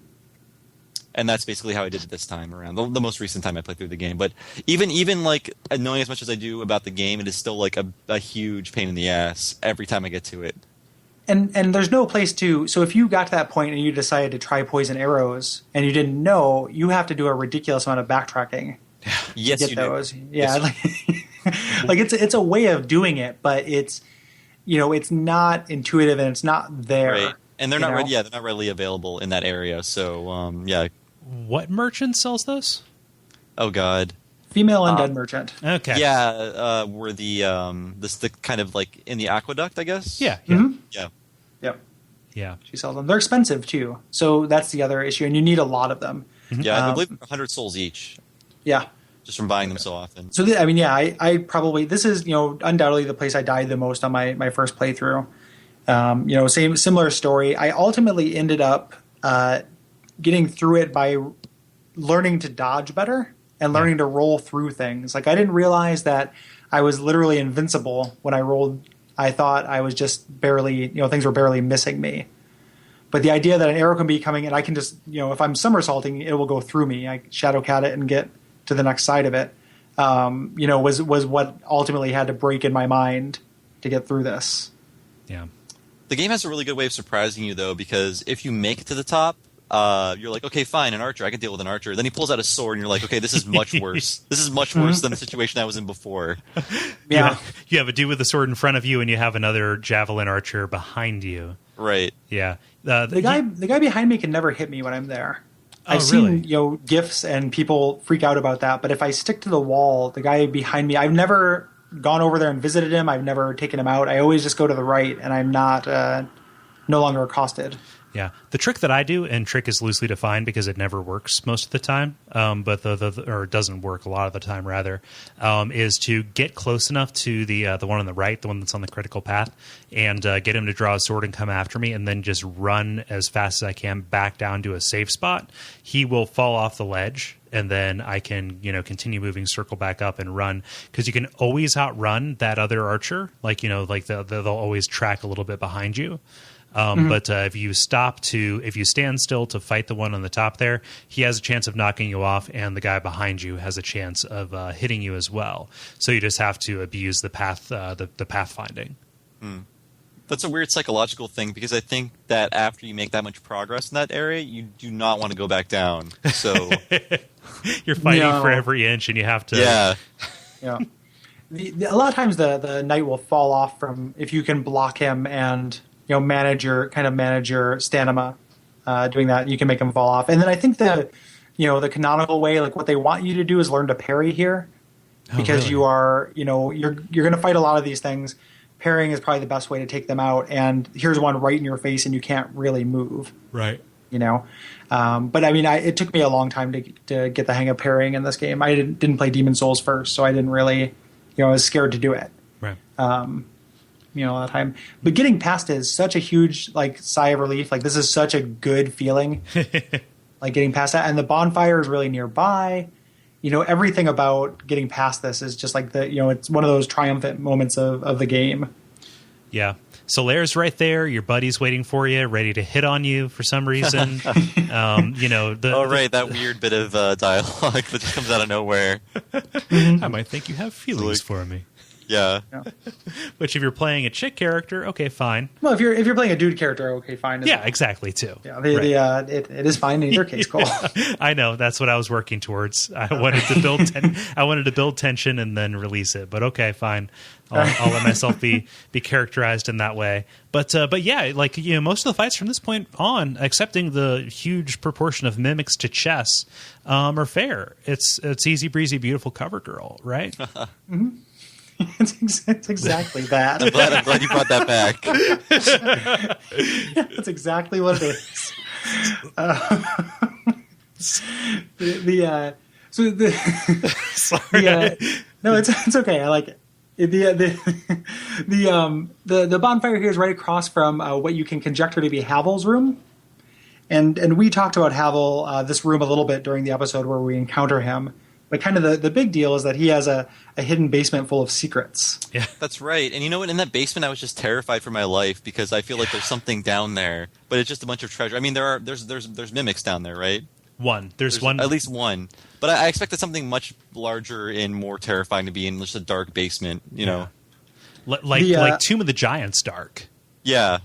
Speaker 5: And that's basically how I did it this time around. The most recent time I played through the game. But even like knowing as much as I do about the game, it is still like a huge pain in the ass every time I get to it.
Speaker 2: And there's no place to. So if you got to that point and you decided to try poison arrows and you didn't know, you have to do a ridiculous amount of backtracking.
Speaker 5: Yes,
Speaker 2: to get
Speaker 5: you
Speaker 2: those.
Speaker 5: do.
Speaker 2: Yeah,
Speaker 5: Yes.
Speaker 2: like it's a way of doing it, but it's it's not intuitive and it's not there.
Speaker 5: Right. And they're not they're not readily available in that area. So yeah.
Speaker 1: What merchant sells those?
Speaker 5: Oh God.
Speaker 2: Female undead merchant.
Speaker 1: Okay.
Speaker 5: Yeah, we're the kind of like in the aqueduct, I guess.
Speaker 1: Yeah.
Speaker 2: Mm-hmm.
Speaker 5: Yeah.
Speaker 2: Yep.
Speaker 1: Yeah.
Speaker 2: She sells them. They're expensive too, so that's the other issue, and you need a lot of them.
Speaker 5: Yeah, I believe 100 souls each.
Speaker 2: Yeah.
Speaker 5: Just from buying them so often.
Speaker 2: So I probably this is undoubtedly the place I died the most on my first playthrough. Similar story. I ultimately ended up getting through it by learning to dodge better and learning to roll through things. Like, I didn't realize that I was literally invincible when I rolled. I thought I was just barely, things were barely missing me. But the idea that an arrow can be coming and I can just, if I'm somersaulting, it will go through me. I shadowcat it and get to the next side of it. Was what ultimately had to break in my mind to get through this.
Speaker 1: Yeah.
Speaker 5: The game has a really good way of surprising you, though, because if you make it to the top, you're like, okay, fine, an archer, I can deal with an archer. Then he pulls out a sword, and you're like, okay, this is much worse. This is much worse than the situation I was in before.
Speaker 2: Yeah.
Speaker 1: You have a dude with a sword in front of you, and you have another javelin archer behind you.
Speaker 5: Right.
Speaker 1: Yeah.
Speaker 2: The guy behind me can never hit me when I'm there. I've
Speaker 1: really?
Speaker 2: seen GIFs and people freak out about that, but if I stick to the wall, the guy behind me, I've never gone over there and visited him. I've never taken him out. I always just go to the right, and I'm not no longer accosted.
Speaker 1: Yeah. The trick that I do, and trick is loosely defined because it never works most of the time, but or it doesn't work a lot of the time, rather, is to get close enough to the one on the right, the one that's on the critical path, and get him to draw a sword and come after me, and then just run as fast as I can back down to a safe spot. He will fall off the ledge, and then I can, continue moving, circle back up and run, because you can always outrun that other archer. Like, they'll always track a little bit behind you. But if you stand still to fight the one on the top there, he has a chance of knocking you off, and the guy behind you has a chance of hitting you as well. So you just have to abuse the path, the pathfinding.
Speaker 5: That's a weird psychological thing, because I think that after you make that much progress in that area, you do not want to go back down. So
Speaker 1: you're fighting for every inch, and you have to.
Speaker 5: Yeah.
Speaker 2: Yeah. A lot of times the knight will fall off from if you can block him and manage your stamina. Doing that, you can make him fall off. And then I think the canonical way, like what they want you to do, is learn to parry here, because
Speaker 1: really?
Speaker 2: you are you're going to fight a lot of these things. Parrying is probably the best way to take them out. And here's one right in your face, and you can't really move.
Speaker 1: Right.
Speaker 2: But I mean, it took me a long time to get the hang of parrying in this game. I didn't play Demon Souls first, so I didn't really, I was scared to do it.
Speaker 1: Right.
Speaker 2: A lot of time. But getting past it is such a huge sigh of relief. Like, this is such a good feeling. Like, getting past that, and the bonfire is really nearby. Everything about getting past this is just like it's one of those triumphant moments of the game.
Speaker 1: Yeah. Solaire's right there. Your buddy's waiting for you, ready to hit on you for some reason.
Speaker 5: That weird bit of dialogue that just comes out of nowhere.
Speaker 1: I might think you have feelings for me.
Speaker 5: Yeah.
Speaker 1: Which, if you're playing a chick character, okay, fine.
Speaker 2: Well, if you're playing a dude character, okay, fine.
Speaker 1: Yeah, well. Exactly, too.
Speaker 2: Yeah, it is fine in either case, Cole.
Speaker 1: I know, that's what I was working towards. I wanted to build tension and then release it. But okay, fine. I'll let myself be characterized in that way. But yeah, most of the fights from this point on, excepting the huge proportion of mimics to chess, are fair. It's easy breezy, beautiful cover girl, right?
Speaker 2: Mm-hmm. It's exactly that.
Speaker 5: I'm glad you brought that back.
Speaker 2: That's exactly what it is. So the
Speaker 1: Sorry.
Speaker 2: no, it's okay. I like it. The bonfire here is right across from what you can conjecture to be Havel's room, and we talked about Havel this room a little bit during the episode where we encounter him. But kind of the big deal is that he has a hidden basement full of secrets.
Speaker 5: Yeah, that's right. And you know what? In that basement, I was just terrified for my life because I feel like there's something down there, but it's just a bunch of treasure. I mean, there's mimics down there, right?
Speaker 1: There's one,
Speaker 5: at least one. But I expected something much larger and more terrifying to be in just a dark basement. You know,
Speaker 1: like Tomb of the Giants dark.
Speaker 5: Yeah.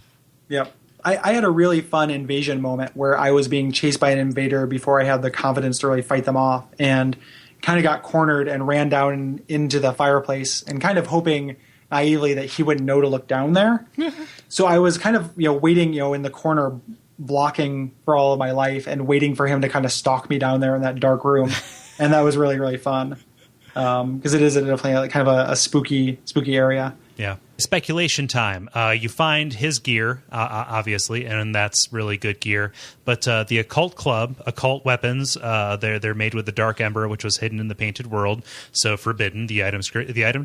Speaker 2: Yep. I had a really fun invasion moment where I was being chased by an invader before I had the confidence to really fight them off, and kind of got cornered and ran down into the fireplace and kind of hoping naively that he wouldn't know to look down there. So I was kind of, waiting, in the corner, blocking for all of my life and waiting for him to kind of stalk me down there in that dark room. And that was really, really fun. Because it is definitely kind of a spooky area.
Speaker 1: Yeah. Speculation time. You find his gear, obviously, and that's really good gear. But the Occult Club, occult weapons, they're made with the Dark Ember, which was hidden in the Painted World, so forbidden. The item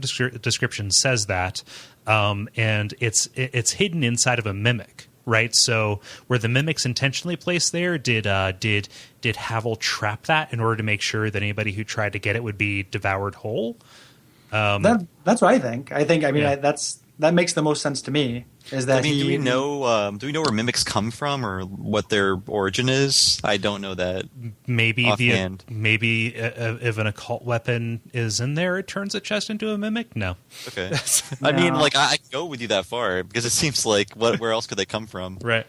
Speaker 1: description says that, and it's hidden inside of a mimic, right? So were the mimics intentionally placed there? Did Havel trap that in order to make sure that anybody who tried to get it would be devoured whole?
Speaker 2: That's what I think. That makes the most sense to me. Is that
Speaker 5: do we know where mimics come from or what their origin is? I don't know that.
Speaker 1: Maybe if an occult weapon is in there, it turns a chest into a mimic. No.
Speaker 5: Okay. I mean, I can go with you that far because it seems like where else could they come from?
Speaker 1: Right.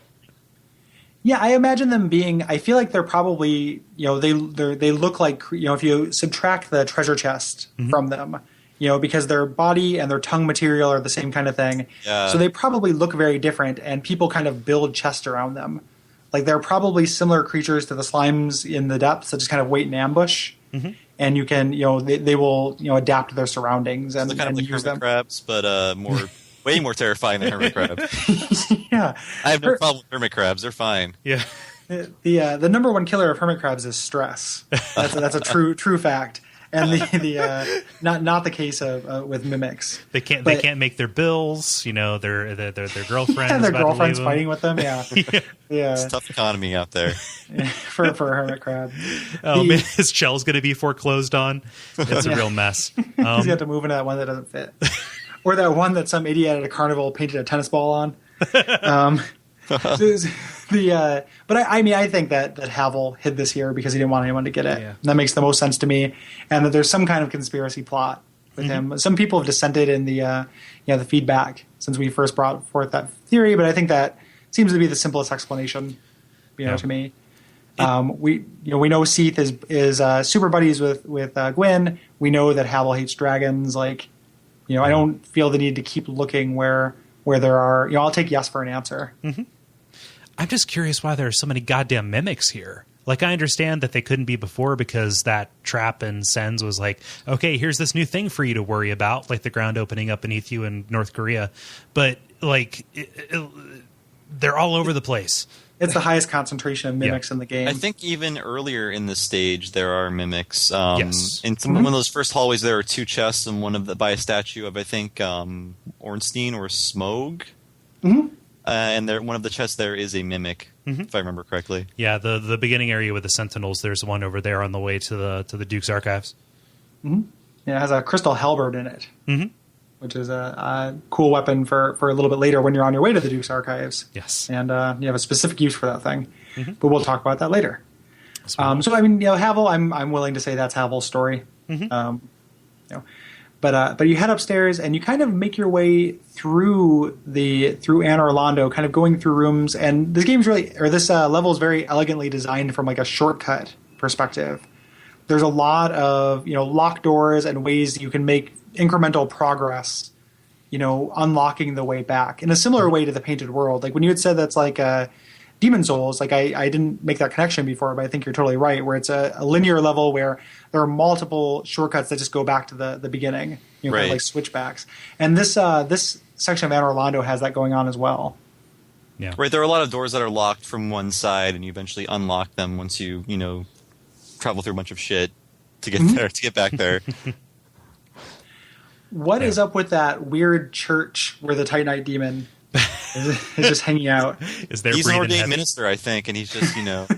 Speaker 2: Yeah, I imagine them being. I feel like they're probably they look like if you subtract the treasure chest from them. Because their body and their tongue material are the same kind of thing.
Speaker 5: Yeah.
Speaker 2: So they probably look very different, and people kind of build chests around them. Like they're probably similar creatures to the slimes in the depths that just kind of wait in ambush. Mm-hmm. And you can, they will, adapt to their surroundings and,
Speaker 5: so kind of like
Speaker 2: use
Speaker 5: hermit
Speaker 2: them.
Speaker 5: crabs, but way more terrifying than hermit crabs.
Speaker 2: Yeah.
Speaker 5: I have no problem with hermit crabs. They're fine.
Speaker 1: Yeah.
Speaker 2: The number one killer of hermit crabs is stress. That's a true fact. And the not the case with mimics.
Speaker 1: They can't make their bills. Their girlfriends.
Speaker 2: Yeah, their girlfriends fighting with them. Yeah, yeah.
Speaker 5: It's a tough economy out there
Speaker 2: for a hermit crab.
Speaker 1: Oh man, his shell's going to be foreclosed on. It's a real mess.
Speaker 2: He's got to move into that one that doesn't fit, or that one that some idiot at a carnival painted a tennis ball on. But I think that Havel hid this here because he didn't want anyone to get it. Yeah. That makes the most sense to me, and that there's some kind of conspiracy plot with him. Some people have dissented in the feedback since we first brought forth that theory, but I think that seems to be the simplest explanation, to me. We know Seath is super buddies with Gwyn. We know that Havel hates dragons. I don't feel the need to keep looking where there are. I'll take yes for an answer.
Speaker 1: Mm-hmm. I'm just curious why there are so many goddamn mimics here. I understand that they couldn't be before because that trap in Sens was like, okay, here's this new thing for you to worry about, like the ground opening up beneath you in North Korea. But, they're all over the place.
Speaker 2: It's the highest concentration of mimics in the game.
Speaker 5: I think even earlier in the stage there are mimics.
Speaker 1: Yes.
Speaker 5: In one of those first hallways there are two chests and one of by a statue of, I think, Ornstein or Smough.
Speaker 2: Mm-hmm.
Speaker 5: And one of the chests there is a mimic, if I remember correctly.
Speaker 1: Yeah, the beginning area with the Sentinels, there's one over there on the way to the Duke's Archives.
Speaker 2: Mm-hmm. Yeah, it has a crystal halberd in it, which is a cool weapon for a little bit later when you're on your way to the Duke's Archives.
Speaker 1: Yes.
Speaker 2: And you have a specific use for that thing. But we'll talk about that later. Havel, I'm willing to say that's Havel's story. But you head upstairs and you kind of make your way through Anor Londo, kind of going through rooms. And this level is very elegantly designed from a shortcut perspective. There's a lot of locked doors and ways you can make incremental progress, unlocking the way back in a similar way to the Painted World. Like when you had said that's like Demon Souls, I didn't make that connection before, but I think you're totally right, where it's a linear level where there are multiple shortcuts that just go back to the beginning,
Speaker 5: right.
Speaker 2: Kind of like switchbacks. And this section of Anor Londo has that going on as well.
Speaker 1: Yeah.
Speaker 5: Right, there are a lot of doors that are locked from one side, and you eventually unlock them once you travel through a bunch of shit. to get there, to get back there.
Speaker 2: What is up with that weird church where the Titanite demon is just hanging out?
Speaker 1: Is there?
Speaker 5: He's an ordained minister, I think, and he's just
Speaker 2: he married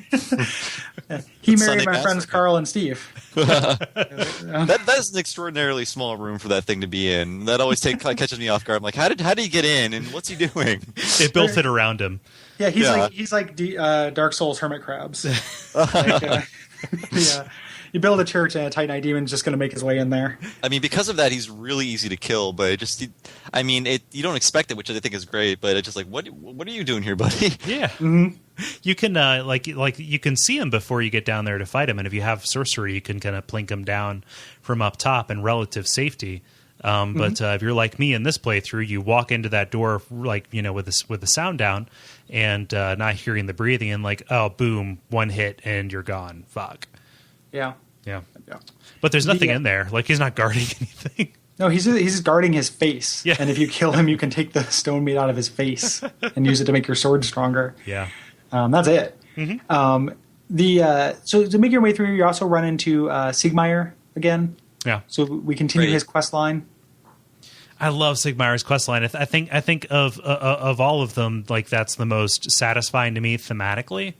Speaker 5: Sunday
Speaker 2: my friends
Speaker 5: massacre.
Speaker 2: Carl and Steve.
Speaker 5: that is an extraordinarily small room for that thing to be in. That always catches me off guard. I'm like, how did he get in, and what's he doing?
Speaker 1: They built it around him.
Speaker 2: Yeah, he's like Dark Souls hermit crabs. Yeah. You build a church and a Titanite demon's just going to make his way in there.
Speaker 5: I mean, because of that, he's really easy to kill. But you don't expect it, which I think is great. But it's just like, what are you doing here, buddy?
Speaker 1: Yeah, you can you can see him before you get down there to fight him, and if you have sorcery, you can kind of plink him down from up top in relative safety. But if you're like me in this playthrough, you walk into that door with the sound down and not hearing the breathing, and like, oh, boom, one hit and you're gone. Fuck.
Speaker 2: Yeah.
Speaker 1: But there's nothing in there. Like, he's not guarding anything.
Speaker 2: No, he's guarding his face. Yeah. And if you kill him, you can take the stone meat out of his face and use it to make your sword stronger.
Speaker 1: Yeah.
Speaker 2: That's it. So to make your way through, you also run into Siegmeyer again.
Speaker 1: Yeah.
Speaker 2: So we continue his quest line.
Speaker 1: I love Sigmayr's quest line. I think of all of them, like, that's the most satisfying to me thematically.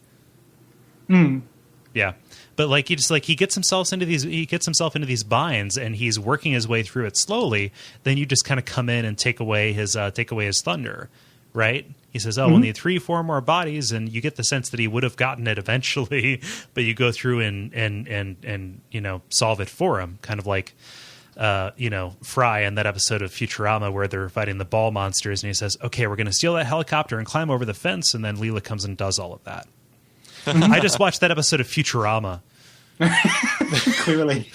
Speaker 1: Yeah. But like, he gets himself into these binds, and he's working his way through it slowly. Then you just kind of come in and take away his thunder, right? He says, "Oh, we'll need 3-4 more bodies," and you get the sense that he would have gotten it eventually, but you go through and solve it for him, kind of like Fry in that episode of Futurama where they're fighting the ball monsters, and he says, "Okay, we're going to steal that helicopter and climb over the fence," and then Leela comes and does all of that. I just watched that episode of Futurama.
Speaker 2: Clearly.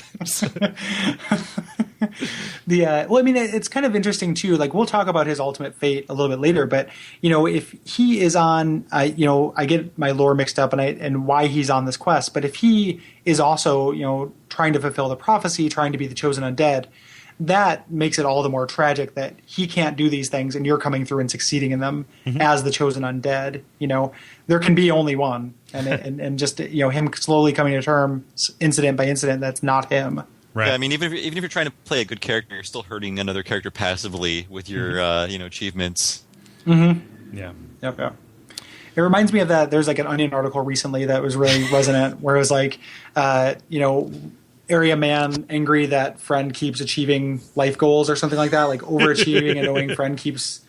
Speaker 2: It's kind of interesting too. Like, we'll talk about his ultimate fate a little bit later, but if he is on, I get my lore mixed up and why he's on this quest. But if he is also, trying to fulfill the prophecy, trying to be the chosen undead, that makes it all the more tragic that he can't do these things and you're coming through and succeeding in them as the chosen undead. There can be only one, and just him slowly coming to terms, incident by incident, that's not him.
Speaker 5: Right. Yeah, I mean, even if you're trying to play a good character, you're still hurting another character passively with your achievements.
Speaker 2: Yeah. Yep. It reminds me of that. There's like an Onion article recently that was really resonant, where it was like, area man angry that friend keeps achieving life goals or something like that, like overachieving and knowing friend keeps,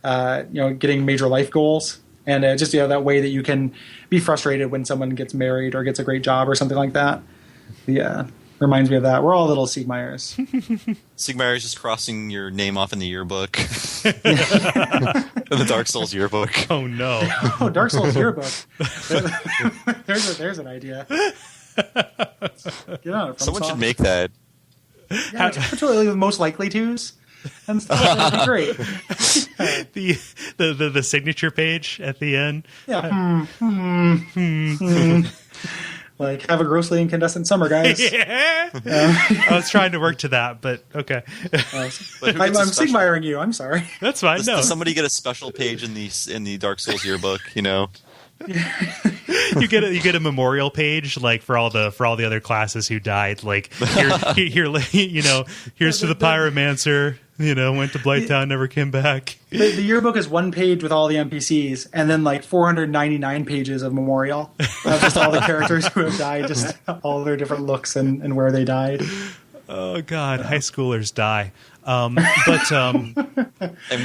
Speaker 2: getting major life goals. And just that way that you can be frustrated when someone gets married or gets a great job or something like that. Reminds me of that. We're all little Siegmeyers.
Speaker 5: Siegmeyer is just crossing your name off in the yearbook. The Dark Souls yearbook.
Speaker 1: Oh, no.
Speaker 2: Oh, Dark Souls yearbook. There's an idea. Get on it.
Speaker 5: Someone should make that.
Speaker 2: Yeah, particularly the most likely tos. And stuff. That'd be great.
Speaker 1: The signature page at the end.
Speaker 2: Yeah. Like, have a grossly incandescent summer, guys.
Speaker 1: Yeah. I was trying to work to that, but okay.
Speaker 2: I'm Siegmeyering you. I'm sorry.
Speaker 1: That's fine.
Speaker 5: Does somebody get a special page in the Dark Souls yearbook? You
Speaker 1: get a memorial page, like, for all the other classes who died. Like, here's to the pyromancer. Went to Blighttown, never came back.
Speaker 2: The yearbook is one page with all the NPCs, and then like 499 pages of memorial of just all the characters who have died, just all their different looks and where they died.
Speaker 1: Oh God, high schoolers die. And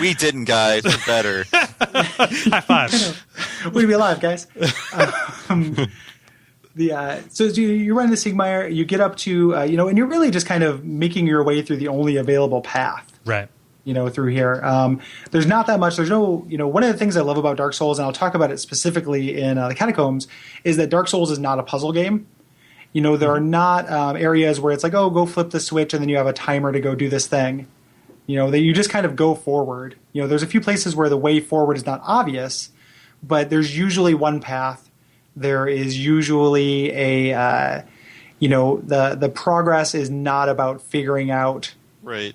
Speaker 5: we didn't, guys. We're better.
Speaker 1: High five.
Speaker 2: We'd be alive, guys. So you run the Siegmeyer, you get up to, and you're really just kind of making your way through the only available path.
Speaker 1: Right.
Speaker 2: Through here. There's not that much. There's no, one of the things I love about Dark Souls, and I'll talk about it specifically in the Catacombs, is that Dark Souls is not a puzzle game. There are not areas where it's like, oh, go flip the switch and then you have a timer to go do this thing. That you just kind of go forward. There's a few places where the way forward is not obvious, but there's usually one path. There is usually the progress is not about figuring out,
Speaker 5: right,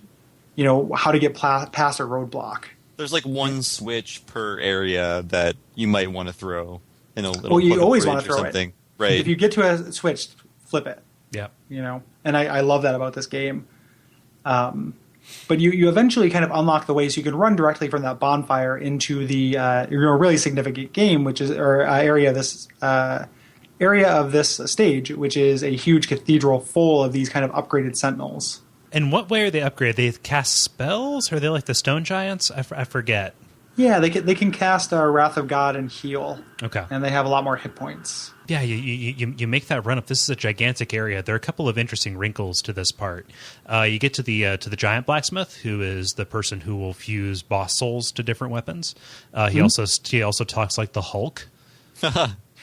Speaker 2: how to get past a roadblock.
Speaker 5: There's like one switch per area that you might want to throw in a little.
Speaker 2: Well, you always want to throw
Speaker 5: something.
Speaker 2: it.
Speaker 5: Right.
Speaker 2: If you get to a switch, flip it.
Speaker 1: Yeah.
Speaker 2: And I love that about this game. But you eventually kind of unlock the way so you can run directly from that bonfire into the really significant game, which is area of this stage, which is a huge cathedral full of these kind of upgraded sentinels.
Speaker 1: In what way are they upgraded? They cast spells? Or are they like the stone giants? I forget.
Speaker 2: Yeah, they can cast Wrath of God and heal.
Speaker 1: Okay.
Speaker 2: And they have a lot more hit points.
Speaker 1: Yeah, you make that run up. This is a gigantic area. There are a couple of interesting wrinkles to this part. You get to the giant blacksmith, who is the person who will fuse boss souls to different weapons. He also talks like the Hulk.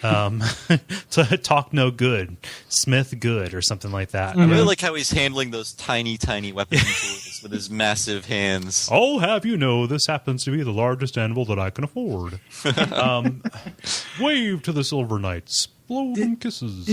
Speaker 1: To talk no good, Smith good, or something like that.
Speaker 5: I really like how he's handling those tiny weapons and tools with his massive hands.
Speaker 1: I'll have you know, this happens to be the largest anvil that I can afford. Wave to the Silver Knights. Blow them kisses.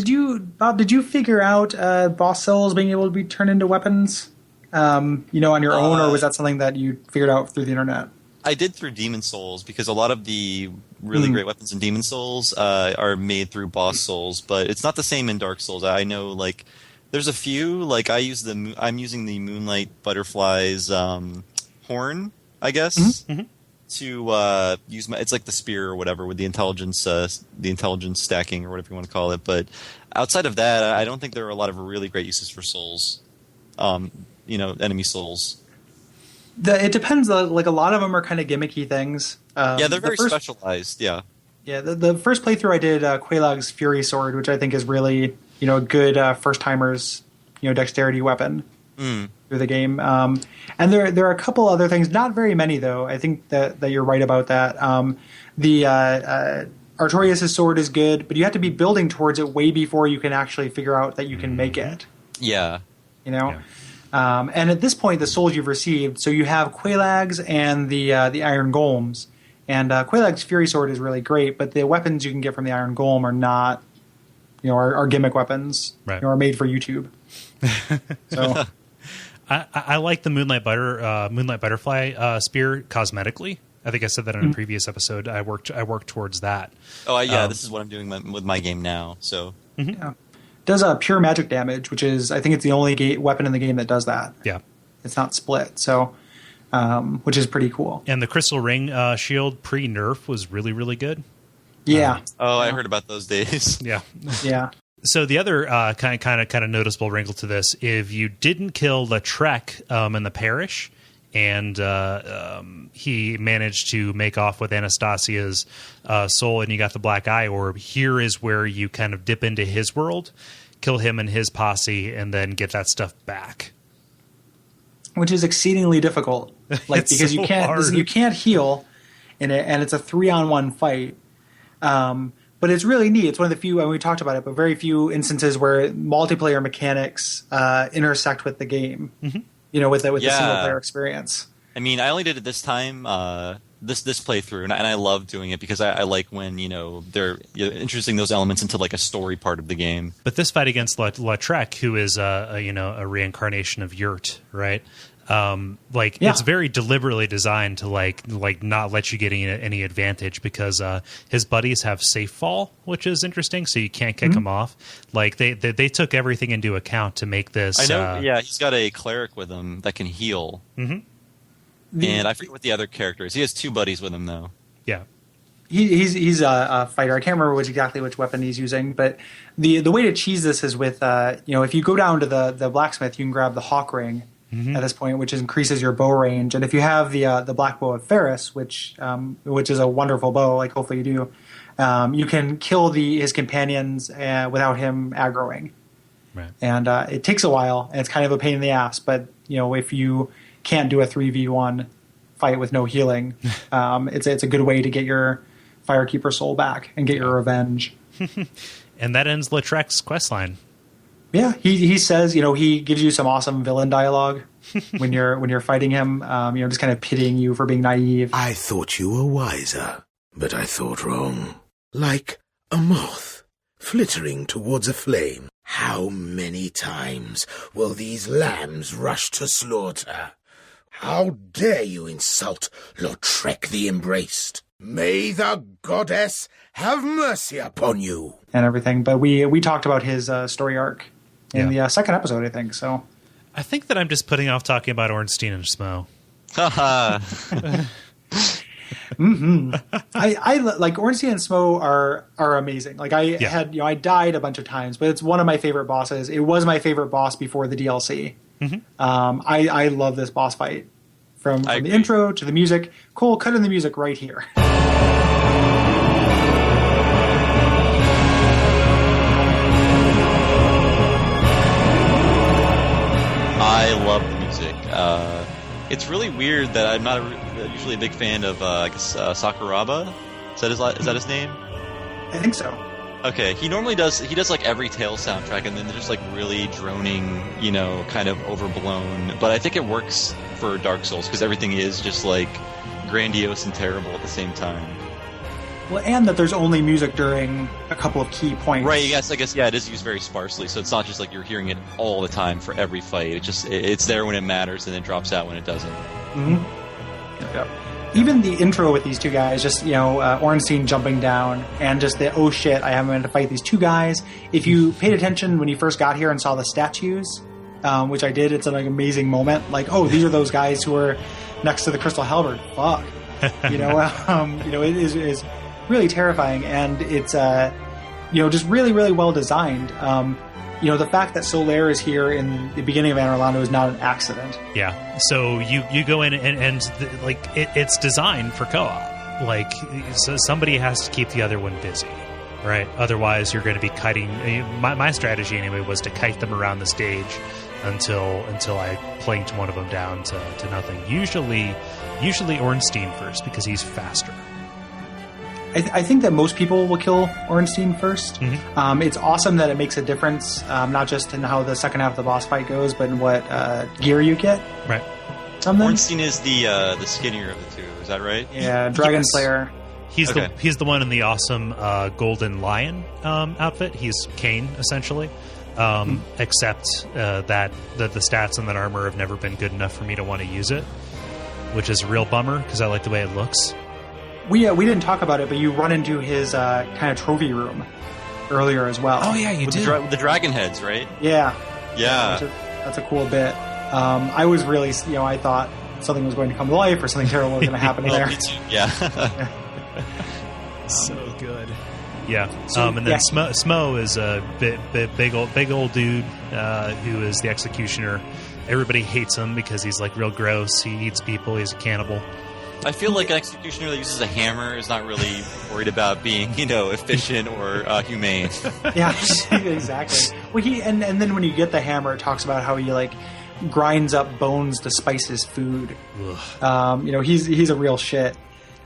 Speaker 2: Bob, did you figure out boss souls being able to be turned into weapons, on your own, or was that something that you figured out through the internet?
Speaker 5: I did through Demon Souls, because a lot of the really great weapons in Demon Souls are made through boss souls, but it's not the same in Dark Souls. I know, like, there's a few, like I'm using the Moonlight Butterfly's horn, I guess, to use it's like the spear or whatever with the intelligence stacking or whatever you want to call it. But outside of that, I don't think there are a lot of really great uses for souls, enemy souls.
Speaker 2: It depends. Like, a lot of them are kind of gimmicky things.
Speaker 5: Yeah, they're very specialized. Yeah.
Speaker 2: Yeah, the first playthrough I did Quelaag's Fury Sword, which I think is really a good first timers dexterity weapon through the game. And there are a couple other things, not very many though. I think that you're right about that. The Artorias' sword is good, but you have to be building towards it way before you can actually figure out that you can make it.
Speaker 5: Yeah.
Speaker 1: Yeah.
Speaker 2: And at this point, the souls you've received, so you have Quelaag's and the Iron Golems. And Quelaag's Fury Sword is really great, but the weapons you can get from the Iron Golem are not, are gimmick weapons,
Speaker 1: right.
Speaker 2: Are made for YouTube. So
Speaker 1: I like the Moonlight Butterfly spear cosmetically. I think I said that in a previous episode. I worked towards that.
Speaker 5: Oh, yeah, this is what I'm doing with my game now. So.
Speaker 2: Yeah. Does pure magic damage, which is, I think it's the only weapon in the game that does that.
Speaker 1: Yeah.
Speaker 2: It's not split, so which is pretty cool.
Speaker 1: And the Crystal Ring shield pre-nerf was really, really good.
Speaker 2: Yeah.
Speaker 5: I heard about those days.
Speaker 1: Yeah.
Speaker 2: Yeah.
Speaker 1: So the other kind of noticeable wrinkle to this, if you didn't kill Lautrec in the parish, and he managed to make off with Anastasia's soul, and you got the Black Eye Orb, here is where you kind of dip into his world, kill him and his posse, and then get that stuff back.
Speaker 2: Which is exceedingly difficult, because
Speaker 1: so
Speaker 2: you can't heal in it, and it's a 3-on-1 fight. But it's really neat. It's one of the few, and we talked about it, but very few instances where multiplayer mechanics intersect with the game.
Speaker 1: Mm-hmm.
Speaker 2: With the single player experience.
Speaker 5: I mean, I only did it this time, this playthrough, and I love doing it because I like when they're introducing those elements into like a story part of the game.
Speaker 1: But this fight against Lautrec, who is a reincarnation of Yurt, right? It's very deliberately designed to like not let you get any advantage, because his buddies have safe fall, which is interesting, so you can't kick him off. Like they took everything into account to make this.
Speaker 5: I know. He's got a cleric with him that can heal. Mm-hmm. And I forget what the other character is. He has 2 buddies with him though.
Speaker 1: Yeah.
Speaker 2: He's a fighter. I can't remember exactly which weapon he's using, but the way to cheese this is with if you go down to the blacksmith, you can grab the Hawk Ring. At this point, which increases your bow range, and if you have the Black Bow of Ferris, which is a wonderful bow, like hopefully you do, you can kill his companions without him aggroing.
Speaker 1: Right. And
Speaker 2: it takes a while, and it's kind of a pain in the ass. But if you can't do a 3v1 fight with no healing, it's a good way to get your Firekeeper soul back and get your revenge.
Speaker 1: And that ends Lautrec's questline.
Speaker 2: Yeah, he says, he gives you some awesome villain dialogue when you're fighting him, just kind of pitying you for being naive.
Speaker 7: I thought you were wiser, but I thought wrong. Like a moth flittering towards a flame. How many times will these lambs rush to slaughter? How dare you insult Lautrec the Embraced? May the goddess have mercy upon you.
Speaker 2: And everything, but we talked about his story arc in the second episode, I think. So
Speaker 1: I think that I'm just putting off talking about Ornstein and Smo.
Speaker 2: I like Ornstein and Smo are amazing. Like I died a bunch of times, but it's one of my favorite bosses. It was my favorite boss before the DLC. I love this boss fight from the intro to the music. Cole, cut in the music right here.
Speaker 5: I love the music. It's really weird that I'm not usually a big fan of, Sakuraba. Is that his name?
Speaker 2: I think so.
Speaker 5: Okay, he does like every Tales soundtrack, and then they're just like really droning, kind of overblown. But I think it works for Dark Souls because everything is just like grandiose and terrible at the same time.
Speaker 2: Well, and that there's only music during a couple of key points.
Speaker 5: Right, yes, I guess, it is used very sparsely, so it's not just like you're hearing it all the time for every fight. It's there when it matters, and then drops out when it doesn't.
Speaker 2: Yep. Even the intro with these two guys, just, Ornstein jumping down, and just oh shit, I am going to fight these two guys. If you paid attention when you first got here and saw the statues, which I did, it's an amazing moment. Like, oh, these are those guys who are next to the Crystal Halberd. Fuck. It is really terrifying, and it's just really, really well designed. The fact that Solaire is here in the beginning of Anor Londo is not an accident.
Speaker 1: Yeah. So you go in and it's designed for co-op. Like, so somebody has to keep the other one busy, right? Otherwise, you're going to be kiting. My strategy anyway was to kite them around the stage until I planked one of them down to nothing. Usually Ornstein first because he's faster.
Speaker 2: I think that most people will kill Ornstein first. It's awesome that it makes a difference, not just in how the second half of the boss fight goes, but in what gear you get.
Speaker 1: Right.
Speaker 5: Ornstein is the skinnier of the two. Is that right?
Speaker 2: Yeah, Dragon Slayer.
Speaker 1: He's the one in the awesome Golden Lion outfit. He's Kane essentially, except that the stats on that armor have never been good enough for me to want to use it, which is a real bummer because I like the way it looks.
Speaker 2: We didn't talk about it, but you run into his kind of trophy room earlier as well.
Speaker 1: Oh yeah, you did.
Speaker 5: With the dragon heads, right?
Speaker 2: Yeah.
Speaker 5: That's
Speaker 2: a cool bit. I was really, I thought something was going to come to life or something terrible was going to happen there.
Speaker 5: Me too. Yeah.
Speaker 1: So good. Yeah. And then Smo is a big old dude who is the executioner. Everybody hates him because he's like real gross. He eats people. He's a cannibal.
Speaker 5: I feel like an executioner that uses a hammer is not really worried about being, efficient or humane.
Speaker 2: Yeah, exactly. Well, and then when you get the hammer, it talks about how he grinds up bones to spice his food. He's a real shit.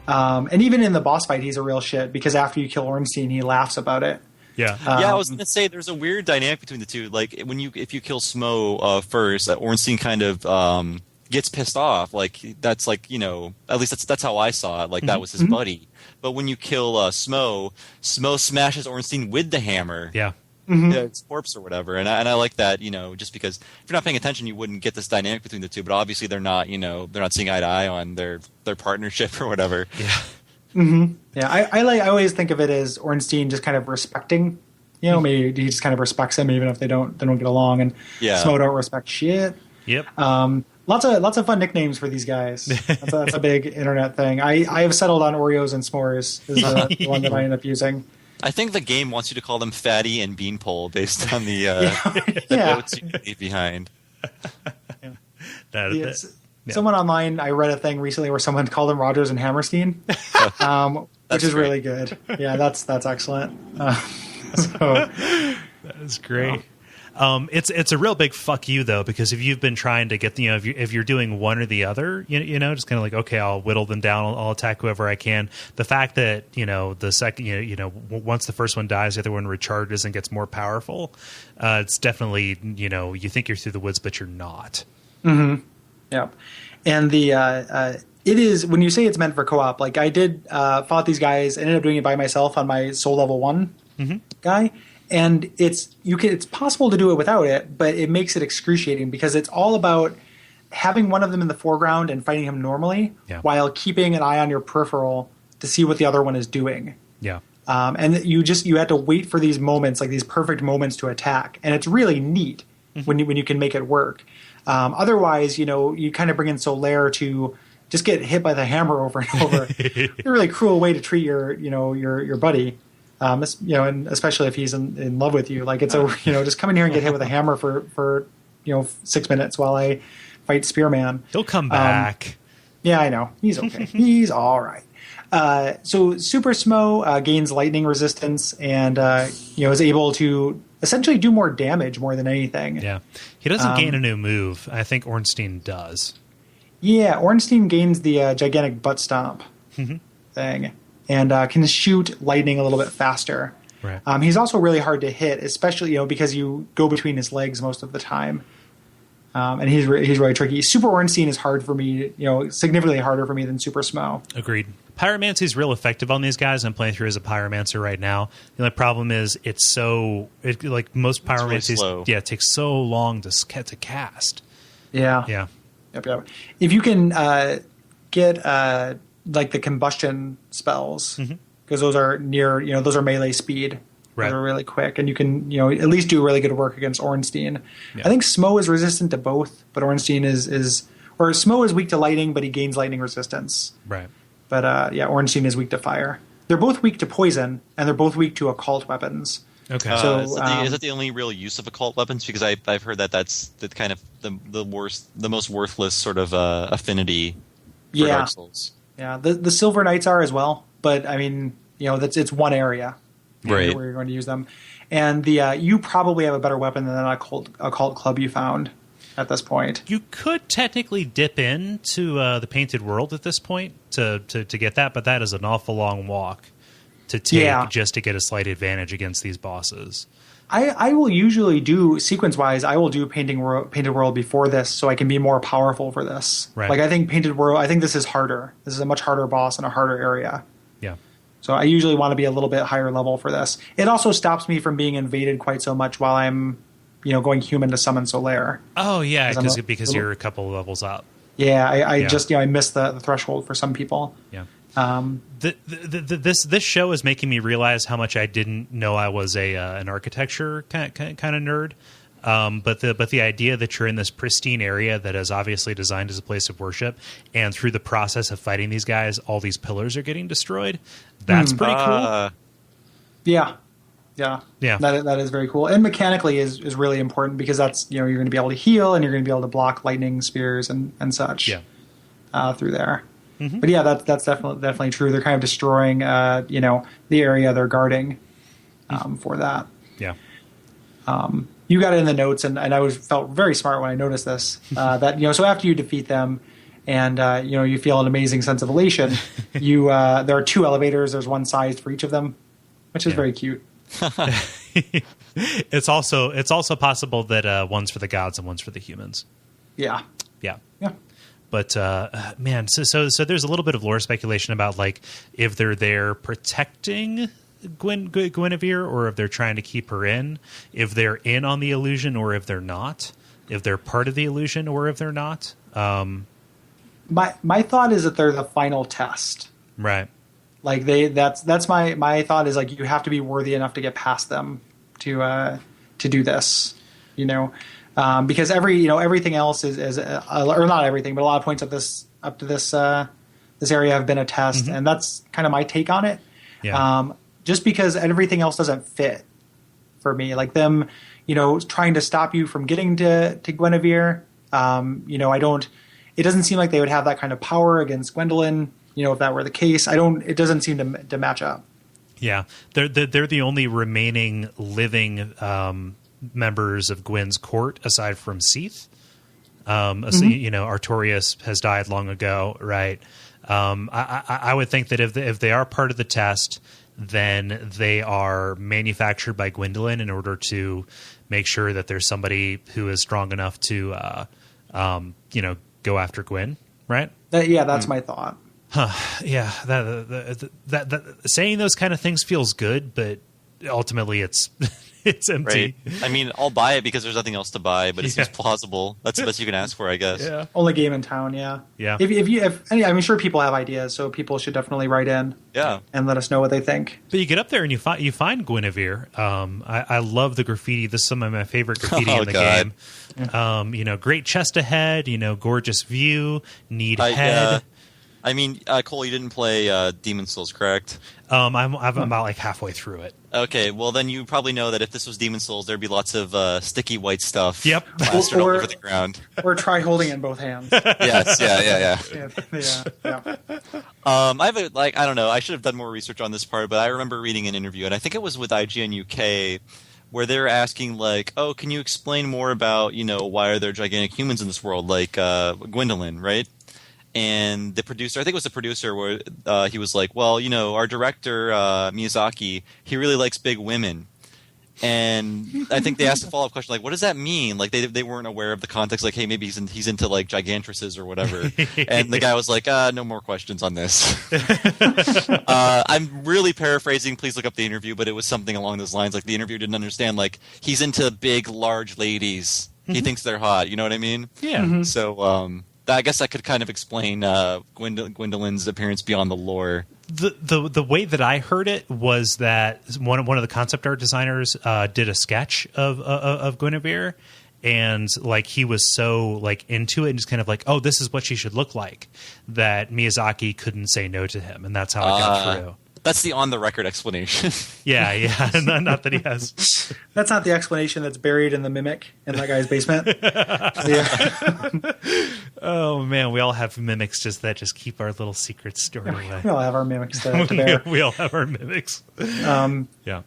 Speaker 2: And even in the boss fight, he's a real shit because after you kill Ornstein, he laughs about it.
Speaker 1: Yeah.
Speaker 5: I was going to say there's a weird dynamic between the two. Like if you kill Smo first, Ornstein kind of gets pissed off. Like that's at least that's how I saw it. Like that was his buddy. But when you kill Smo smashes Ornstein with the hammer.
Speaker 1: Yeah.
Speaker 5: His corpse or whatever. And I like that, just because if you're not paying attention, you wouldn't get this dynamic between the two. But obviously they're not seeing eye to eye on their partnership or whatever.
Speaker 1: Yeah.
Speaker 2: Yeah. I always think of it as Ornstein just kind of respecting. Maybe he just kind of respects him even if they don't get along. And Smo don't respect shit.
Speaker 1: Yep.
Speaker 2: Lots of fun nicknames for these guys. That's a big internet thing. I have settled on Oreos and S'mores is the one that I end up using.
Speaker 5: I think the game wants you to call them Fatty and Beanpole based on the notes you leave behind.
Speaker 2: Someone online, I read a thing recently where someone called them Rogers and Hammerstein, which is really good. Yeah, that's excellent.
Speaker 1: That is great. It's a real big fuck you though, because if you've been trying to get if you're doing one or the other, just kind of like, okay, I'll whittle them down, I'll attack whoever I can. The fact that the second once the first one dies, the other one recharges and gets more powerful. It's definitely you think you're through the woods, but you're not.
Speaker 2: Mm-hmm. Yeah, and it is when you say it's meant for co-op. Like I did fought these guys, I ended up doing it by myself on my soul level 1 guy. And it's possible to do it without it, but it makes it excruciating because it's all about having one of them in the foreground and fighting him normally while keeping an eye on your peripheral to see what the other one is doing.
Speaker 1: Yeah.
Speaker 2: And you had to wait for these moments, like these perfect moments to attack. And it's really neat when you can make it work. Otherwise, you kind of bring in Solaire to just get hit by the hammer over and over. It's a really cruel way to treat your buddy. And especially if he's in love with you, like it's just come in here and get hit with a hammer for 6 minutes while I fight Spearman.
Speaker 1: He'll come back.
Speaker 2: Yeah, I know. He's okay. He's all right. So Super Smo gains lightning resistance and is able to essentially do more damage more than anything.
Speaker 1: Yeah, he doesn't gain a new move. I think Ornstein does.
Speaker 2: Yeah, Ornstein gains the gigantic butt stomp thing and can shoot lightning a little bit faster.
Speaker 1: Right.
Speaker 2: He's also really hard to hit, especially because you go between his legs most of the time. And he's really tricky. Super Ornstein is hard for me, significantly harder for me than Super Smo.
Speaker 1: Agreed. Pyromancy is real effective on these guys. I'm playing through as a Pyromancer right now. The only problem is like most Pyromancies,
Speaker 5: really
Speaker 1: it takes so long to cast.
Speaker 2: Yeah.
Speaker 1: Yeah.
Speaker 2: Yep. If you can get like the combustion spells, because those are those are melee speed.
Speaker 1: Right.
Speaker 2: They're really quick, and you can at least do really good work against Ornstein.
Speaker 1: Yeah.
Speaker 2: I think Smo is resistant to both, but Ornstein or Smo is weak to lightning, but he gains lightning resistance.
Speaker 1: Right.
Speaker 2: But Ornstein is weak to fire. They're both weak to poison, and they're both weak to occult weapons.
Speaker 1: Okay.
Speaker 2: So
Speaker 5: is that the only real use of occult weapons? Because I've heard that's the kind of the most worthless sort of affinity for Dark Souls.
Speaker 2: Yeah, the Silver Knights are as well, but I mean, it's one area.
Speaker 5: Right.
Speaker 2: Where you're going to use them. And you probably have a better weapon than that occult club you found at this point.
Speaker 1: You could technically dip into the Painted World at this point to get that, but that is an awful long walk to take just to get a slight advantage against these bosses.
Speaker 2: I will usually do, sequence-wise, I will do Painted World before this so I can be more powerful for this.
Speaker 1: Right.
Speaker 2: Like I think Painted World, I think this is harder. This is a much harder boss and a harder area.
Speaker 1: Yeah.
Speaker 2: So I usually want to be a little bit higher level for this. It also stops me from being invaded quite so much while I'm, going human to summon Solaire.
Speaker 1: Oh yeah, because you're a couple levels up.
Speaker 2: Yeah, I missed the threshold for some people.
Speaker 1: Yeah. This show is making me realize how much I didn't know I was an architecture kind of nerd. But the idea that you're in this pristine area that is obviously designed as a place of worship, and through the process of fighting these guys, all these pillars are getting destroyed. That's pretty cool.
Speaker 2: Yeah. That is very cool, and mechanically is really important because that's you're going to be able to heal and you're going to be able to block lightning spears and such. Yeah. Through there. Mm-hmm. But yeah, that's definitely true. They're kind of destroying the area they're guarding for that.
Speaker 1: Yeah.
Speaker 2: You got it in the notes, and I felt very smart when I noticed this. That so after you defeat them, and you feel an amazing sense of elation. There are 2 elevators. There's one sized for each of them, which is very cute.
Speaker 1: It's also possible that one's for the gods and one's for the humans.
Speaker 2: Yeah.
Speaker 1: But man, so there's a little bit of lore speculation about like if they're there protecting Guinevere, or if they're trying to keep her in, if they're in on the illusion or if they're not, if they're part of the illusion or if they're not.
Speaker 2: My thought is that they're the final test.
Speaker 1: Right.
Speaker 2: Like that's my thought is like you have to be worthy enough to get past them to do this, because everything else is or not everything, but a lot of points up to this area have been a test, and that's kind of my take on it.
Speaker 1: Yeah.
Speaker 2: Just because everything else doesn't fit for me, like them, trying to stop you from getting to Guinevere. It doesn't seem like they would have that kind of power against Gwendolyn. If that were the case, it doesn't seem to match up.
Speaker 1: Yeah, they're the only remaining living members of Gwyn's court aside from Seath. Artorias has died long ago, right? I would think that if they are part of the test, then they are manufactured by Gwendolyn in order to make sure that there's somebody who is strong enough to, go after Gwyn, right?
Speaker 2: That's my thought.
Speaker 1: Yeah, that saying those kind of things feels good, but ultimately it's it's empty.
Speaker 5: Right. I mean, I'll buy it because there's nothing else to buy, but it seems plausible. That's the best you can ask for, I guess.
Speaker 1: Yeah.
Speaker 2: Only game in town, yeah.
Speaker 1: Yeah.
Speaker 2: I'm sure people have ideas, so people should definitely write in.
Speaker 5: Yeah.
Speaker 2: And let us know what they think.
Speaker 1: But you get up there and you find Guinevere. I love the graffiti. This is some of my favorite graffiti in the game. Great chest ahead. Gorgeous view. Neat head.
Speaker 5: Cole, you didn't play Demon's Souls, correct?
Speaker 1: I'm about like halfway through it.
Speaker 5: Okay, well then you probably know that if this was Demon's Souls, there'd be lots of sticky white stuff.
Speaker 1: Yep.
Speaker 5: Plastered all over the ground.
Speaker 2: Or try holding it in both hands.
Speaker 5: Yes, yeah.
Speaker 2: Yeah.
Speaker 5: I have I don't know. I should have done more research on this part, but I remember reading an interview, and I think it was with IGN UK, where they were asking like, "Oh, can you explain more about why are there gigantic humans in this world, like Gwendolyn, right?" And the producer, I think it was the producer, where he was like, well, our director, Miyazaki, he really likes big women. And I think they asked a follow-up question, like, what does that mean? Like, they weren't aware of the context, like, hey, maybe he's into, like, gigantresses or whatever. And the guy was like, no more questions on this. I'm really paraphrasing. Please look up the interview, but it was something along those lines. Like, the interviewer didn't understand, like, he's into big, large ladies. Mm-hmm. He thinks they're hot. You know what I mean?
Speaker 1: Yeah. Mm-hmm.
Speaker 5: So, I guess that could kind of explain Gwendolyn's appearance beyond the lore.
Speaker 1: The way that I heard it was that one of the concept art designers did a sketch of Guinevere, and like he was so like into it and just kind of like, oh, this is what she should look like, that Miyazaki couldn't say no to him, and that's how it got through.
Speaker 5: That's the on-the-record explanation.
Speaker 1: Yeah. Not that he has.
Speaker 2: That's not the explanation that's buried in the mimic in that guy's basement.
Speaker 1: Oh, man. We all have mimics that keep our little secrets stored away.
Speaker 2: We all have our mimics to bear.
Speaker 1: We all have our mimics. Yeah.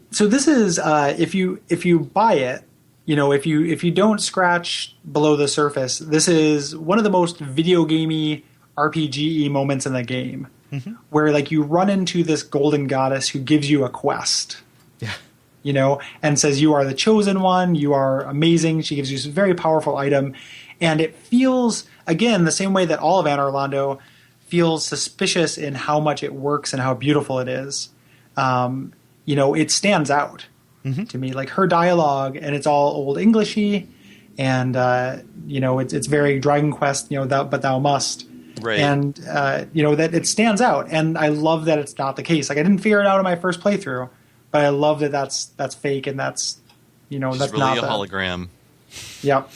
Speaker 2: So this is, if you buy it, if you don't scratch below the surface, this is one of the most video gamey RPG-y moments in the game. Mm-hmm. Where like you run into this golden goddess who gives you a quest, and says you are the chosen one, you are amazing. She gives you this very powerful item, and it feels again the same way that all of Anor Londo feels suspicious in how much it works and how beautiful it is. It stands out to me, like her dialogue, and it's all Old Englishy, and it's very Dragon Quest, but thou must.
Speaker 5: Right.
Speaker 2: And, that it stands out. And I love that it's not the case. Like, I didn't figure it out in my first playthrough, but I love that that's fake and that's,
Speaker 5: She's
Speaker 2: that's
Speaker 5: really
Speaker 2: not
Speaker 5: a hologram.
Speaker 2: Yep.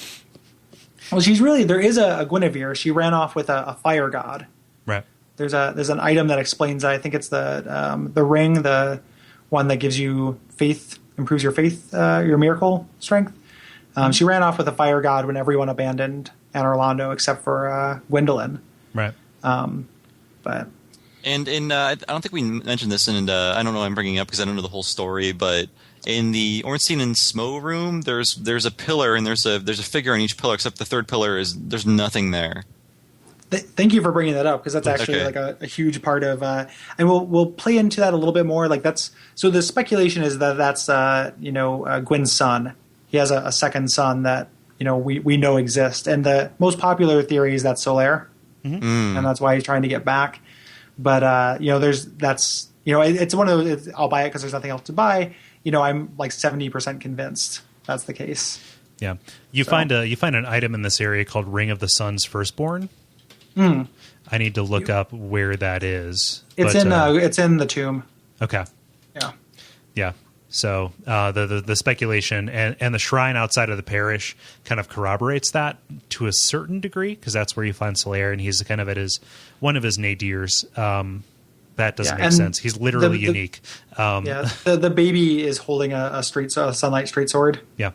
Speaker 2: Well, there is a Guinevere. She ran off with a fire god.
Speaker 1: Right.
Speaker 2: There's an item that explains that. I think it's the ring, the one that gives you faith, improves your faith, your miracle strength. She ran off with a fire god when everyone abandoned Anor Londo except for Gwendolyn.
Speaker 1: Right.
Speaker 2: But
Speaker 5: I don't think we mentioned this, and I don't know. I'm bringing it up because I don't know the whole story. But in the Ornstein and Smo room, there's a pillar and there's a figure on each pillar, except the third pillar there's nothing there.
Speaker 2: Thank you for bringing that up because that's actually like a huge part of, and we'll play into that a little bit more. Like so the speculation is that's Gwen's son. He has a second son that we know exists, and the most popular theory is that's Solaire. Mm-hmm. And that's why he's trying to get back. But it's one of those. I'll buy it because there's nothing else to buy. I'm like 70% convinced that's the case.
Speaker 1: Yeah, you find an item in this area called Ring of the Sun's Firstborn.
Speaker 2: Mm.
Speaker 1: I need to look up where that is.
Speaker 2: It's in the tomb.
Speaker 1: Okay. Yeah. So the speculation and the shrine outside of the parish kind of corroborates that to a certain degree, because that's where you find Solaire, and he's kind of at one of his nadirs. That doesn't make sense. He's literally unique.
Speaker 2: The baby is holding a sunlight straight sword. Yeah.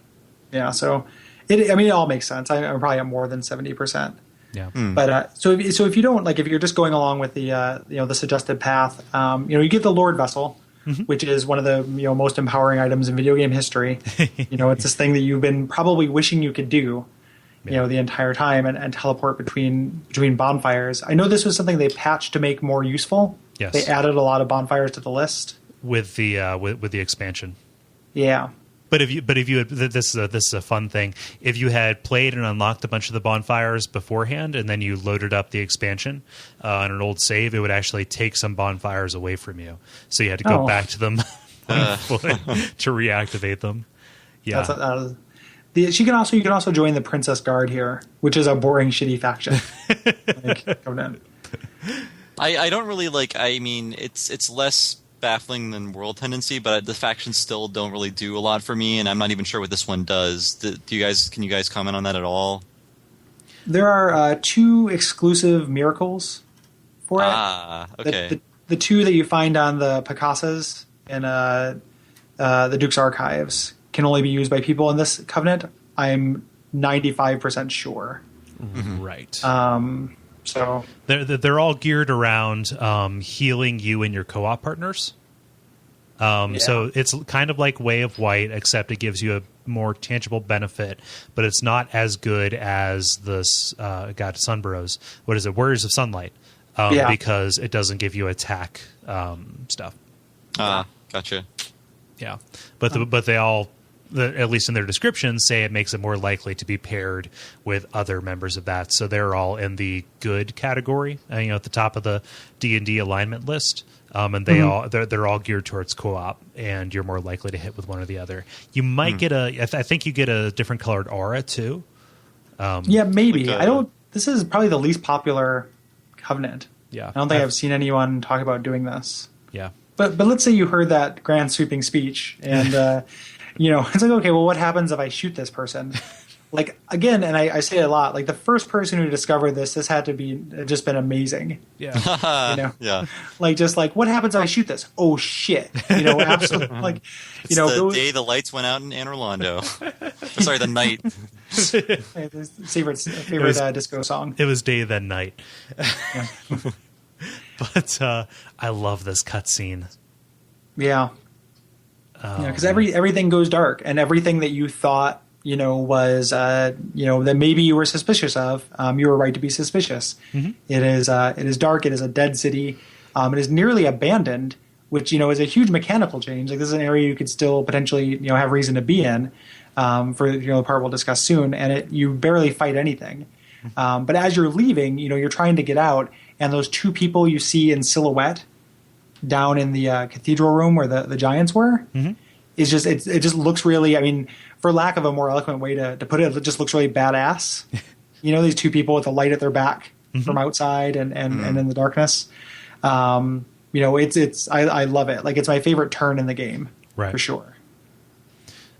Speaker 2: So it all makes sense. I'm probably at more than 70%.
Speaker 1: Yeah.
Speaker 2: But so if you don't like, if you're just going along with the suggested path, you get the Lord Vessel. Mm-hmm. Which is one of the most empowering items in video game history. It's this thing that you've been probably wishing you could do, the entire time, and teleport between bonfires. I know this was something they patched to make more useful.
Speaker 1: Yes,
Speaker 2: they added a lot of bonfires to the list
Speaker 1: with the expansion.
Speaker 2: Yeah.
Speaker 1: But if you had, this is a fun thing. If you had played and unlocked a bunch of the bonfires beforehand, and then you loaded up the expansion on an old save, it would actually take some bonfires away from you. So you had to go back to them 1 foot to reactivate them. Yeah.
Speaker 2: You can also join the Princess Guard here, which is a boring, shitty faction. Covenant.
Speaker 5: I don't really like. I mean, it's less baffling than World Tendency, but the factions still don't really do a lot for me, and I'm not even sure what this one does. Can you guys comment on that at all?
Speaker 2: There are 2 exclusive miracles for it.
Speaker 5: Okay.
Speaker 2: The 2 that you find on the Picassas in the Duke's Archives can only be used by people in this covenant. I'm 95% sure.
Speaker 1: Right.
Speaker 2: So
Speaker 1: they're all geared around healing you and your co-op partners. So it's kind of like Way of White, except it gives you a more tangible benefit, but it's not as good as this Sunburrows. What is it? Warriors of Sunlight. Because it doesn't give you attack stuff.
Speaker 5: Gotcha.
Speaker 1: Yeah, but they all, at least in their descriptions, say it makes it more likely to be paired with other members of that. So they're all in the good category, at the top of the D&D alignment list. And they're all geared towards co-op, and you're more likely to hit with one or the other. You might get I think you get a different colored aura too.
Speaker 2: Maybe. This is probably the least popular covenant.
Speaker 1: Yeah,
Speaker 2: I don't think I've seen anyone talk about doing this.
Speaker 1: Yeah,
Speaker 2: but let's say you heard that grand sweeping speech, and it's like, okay, well, what happens if I shoot this person? Like, again, and I say it a lot, like the first person who discovered this had to be just been amazing.
Speaker 1: Yeah.
Speaker 5: Yeah.
Speaker 2: Like, just like, what happens if I shoot this? Oh shit. Absolutely. Like,
Speaker 5: it's the day the lights went out in Anor Londo. Sorry, the night.
Speaker 2: favorite disco song.
Speaker 1: It was day then night.
Speaker 2: Yeah.
Speaker 1: But I love this cutscene.
Speaker 2: Yeah. Because everything goes dark, and everything that you thought was that maybe you were suspicious of, you were right to be suspicious.
Speaker 1: Mm-hmm.
Speaker 2: It is dark. It is a dead city. It is nearly abandoned, which is a huge mechanical change. Like, this is an area you could still potentially have reason to be in, for the part we'll discuss soon. And you barely fight anything. But as you're leaving, you're trying to get out, and those 2 people you see in silhouette down in the cathedral room where the giants were.
Speaker 1: Mm-hmm.
Speaker 2: It just looks really, I mean, for lack of a more eloquent way to put it just looks really badass. These 2 people with the light at their back from outside and in the darkness. I love it. Like, it's my favorite turn in the game,
Speaker 1: right,
Speaker 2: for sure.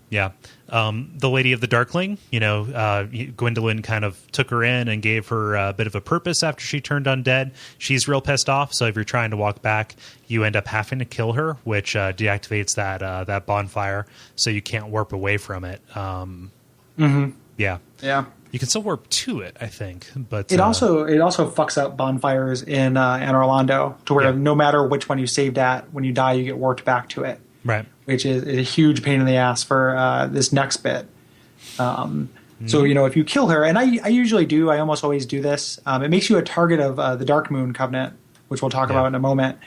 Speaker 1: Yeah. The Lady of the Darkling, Gwendolyn kind of took her in and gave her a bit of a purpose after she turned undead. She's real pissed off, so if you're trying to walk back, you end up having to kill her, which deactivates that bonfire, so you can't warp away from it. Yeah.
Speaker 2: Yeah.
Speaker 1: You can still warp to it, I think, but
Speaker 2: it also fucks up bonfires in Anor Londo, to where no matter which one you saved at, when you die, you get warped back to it.
Speaker 1: Right.
Speaker 2: Which is a huge pain in the ass for this next bit. So, if you kill her, and I usually do, I almost always do this, it makes you a target of the Dark Moon Covenant, which we'll talk about in a moment.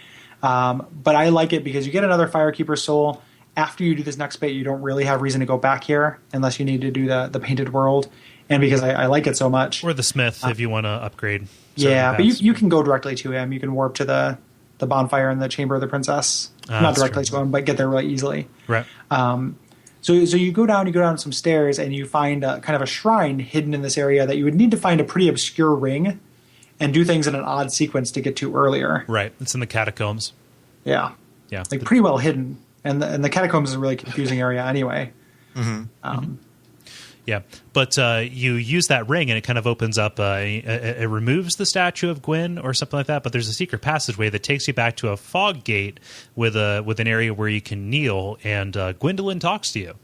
Speaker 2: But I like it because you get another Firekeeper soul. After you do this next bit, you don't really have reason to go back here unless you need to do the Painted World. And because I like it so much.
Speaker 1: Or the Smith, if you want to upgrade.
Speaker 2: Yeah, but you can go directly to him. You can warp to the bonfire in the Chamber of the Princess. Not directly to him, but get there really easily.
Speaker 1: Right.
Speaker 2: So you go down some stairs, and you find kind of a shrine hidden in this area that you would need to find a pretty obscure ring and do things in an odd sequence to get to earlier.
Speaker 1: Right. It's in the catacombs.
Speaker 2: Yeah.
Speaker 1: Yeah.
Speaker 2: Like, pretty well hidden. And the catacombs is a really confusing area anyway.
Speaker 5: Mm-hmm.
Speaker 1: Yeah, but you use that ring and it kind of opens up. It removes the statue of Gwen or something like that. But there's a secret passageway that takes you back to a fog gate with an area where you can kneel. And Gwendolyn talks to you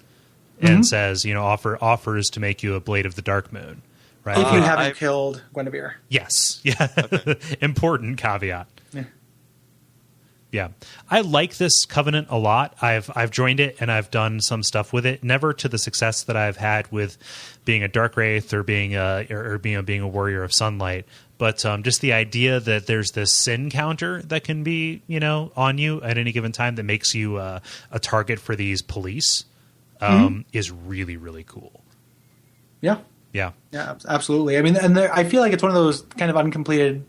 Speaker 1: and says, offers to make you a Blade of the Dark Moon. Right?
Speaker 2: If you haven't killed Guinevere.
Speaker 1: Yes. Yeah. Okay. Important caveat.
Speaker 2: Yeah.
Speaker 1: Yeah, I like this Covenant a lot. I've joined it and I've done some stuff with it. Never to the success that I've had with being a Dark Wraith or being a Warrior of Sunlight. But just the idea that there's this sin counter that can be on you at any given time that makes you a target for these police is really, really cool.
Speaker 2: Yeah.
Speaker 1: Yeah.
Speaker 2: Yeah. Absolutely. I mean, and I feel like it's one of those kind of uncompleted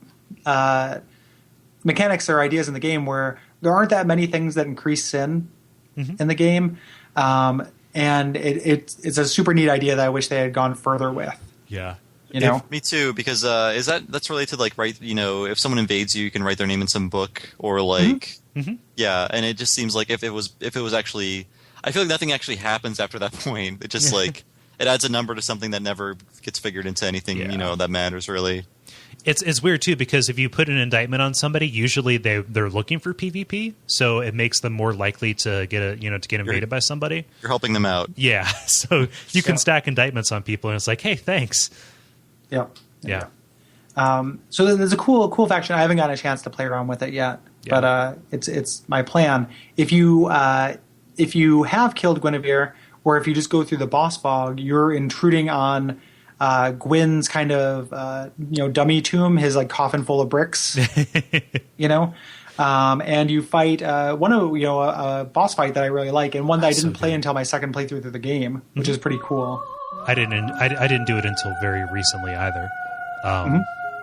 Speaker 2: mechanics or ideas in the game where there aren't that many things that increase sin in the game. And it's a super neat idea that I wish they had gone further with.
Speaker 1: Yeah.
Speaker 2: You know?
Speaker 5: Me too, because that's related to like if someone invades you can write their name in some book or like yeah, and it just seems like if it was actually, I feel like nothing actually happens after that point. It just like it adds a number to something that never gets figured into anything that matters really.
Speaker 1: It's weird too, because if you put an indictment on somebody, usually they're looking for PvP, so it makes them more likely to get invaded by somebody.
Speaker 5: You're helping them out.
Speaker 1: Yeah, so you can stack indictments on people, and it's like, hey, thanks.
Speaker 2: Yeah. So there's a cool faction. I haven't gotten a chance to play around with it yet, but it's my plan. If you have killed Guinevere, or if you just go through the boss fog, you're intruding on Gwyn's kind of dummy tomb, his like coffin full of bricks, and you fight one of a boss fight that I really like, and one that I didn't play until my second playthrough through the game, which is pretty cool.
Speaker 1: I didn't do it until very recently either.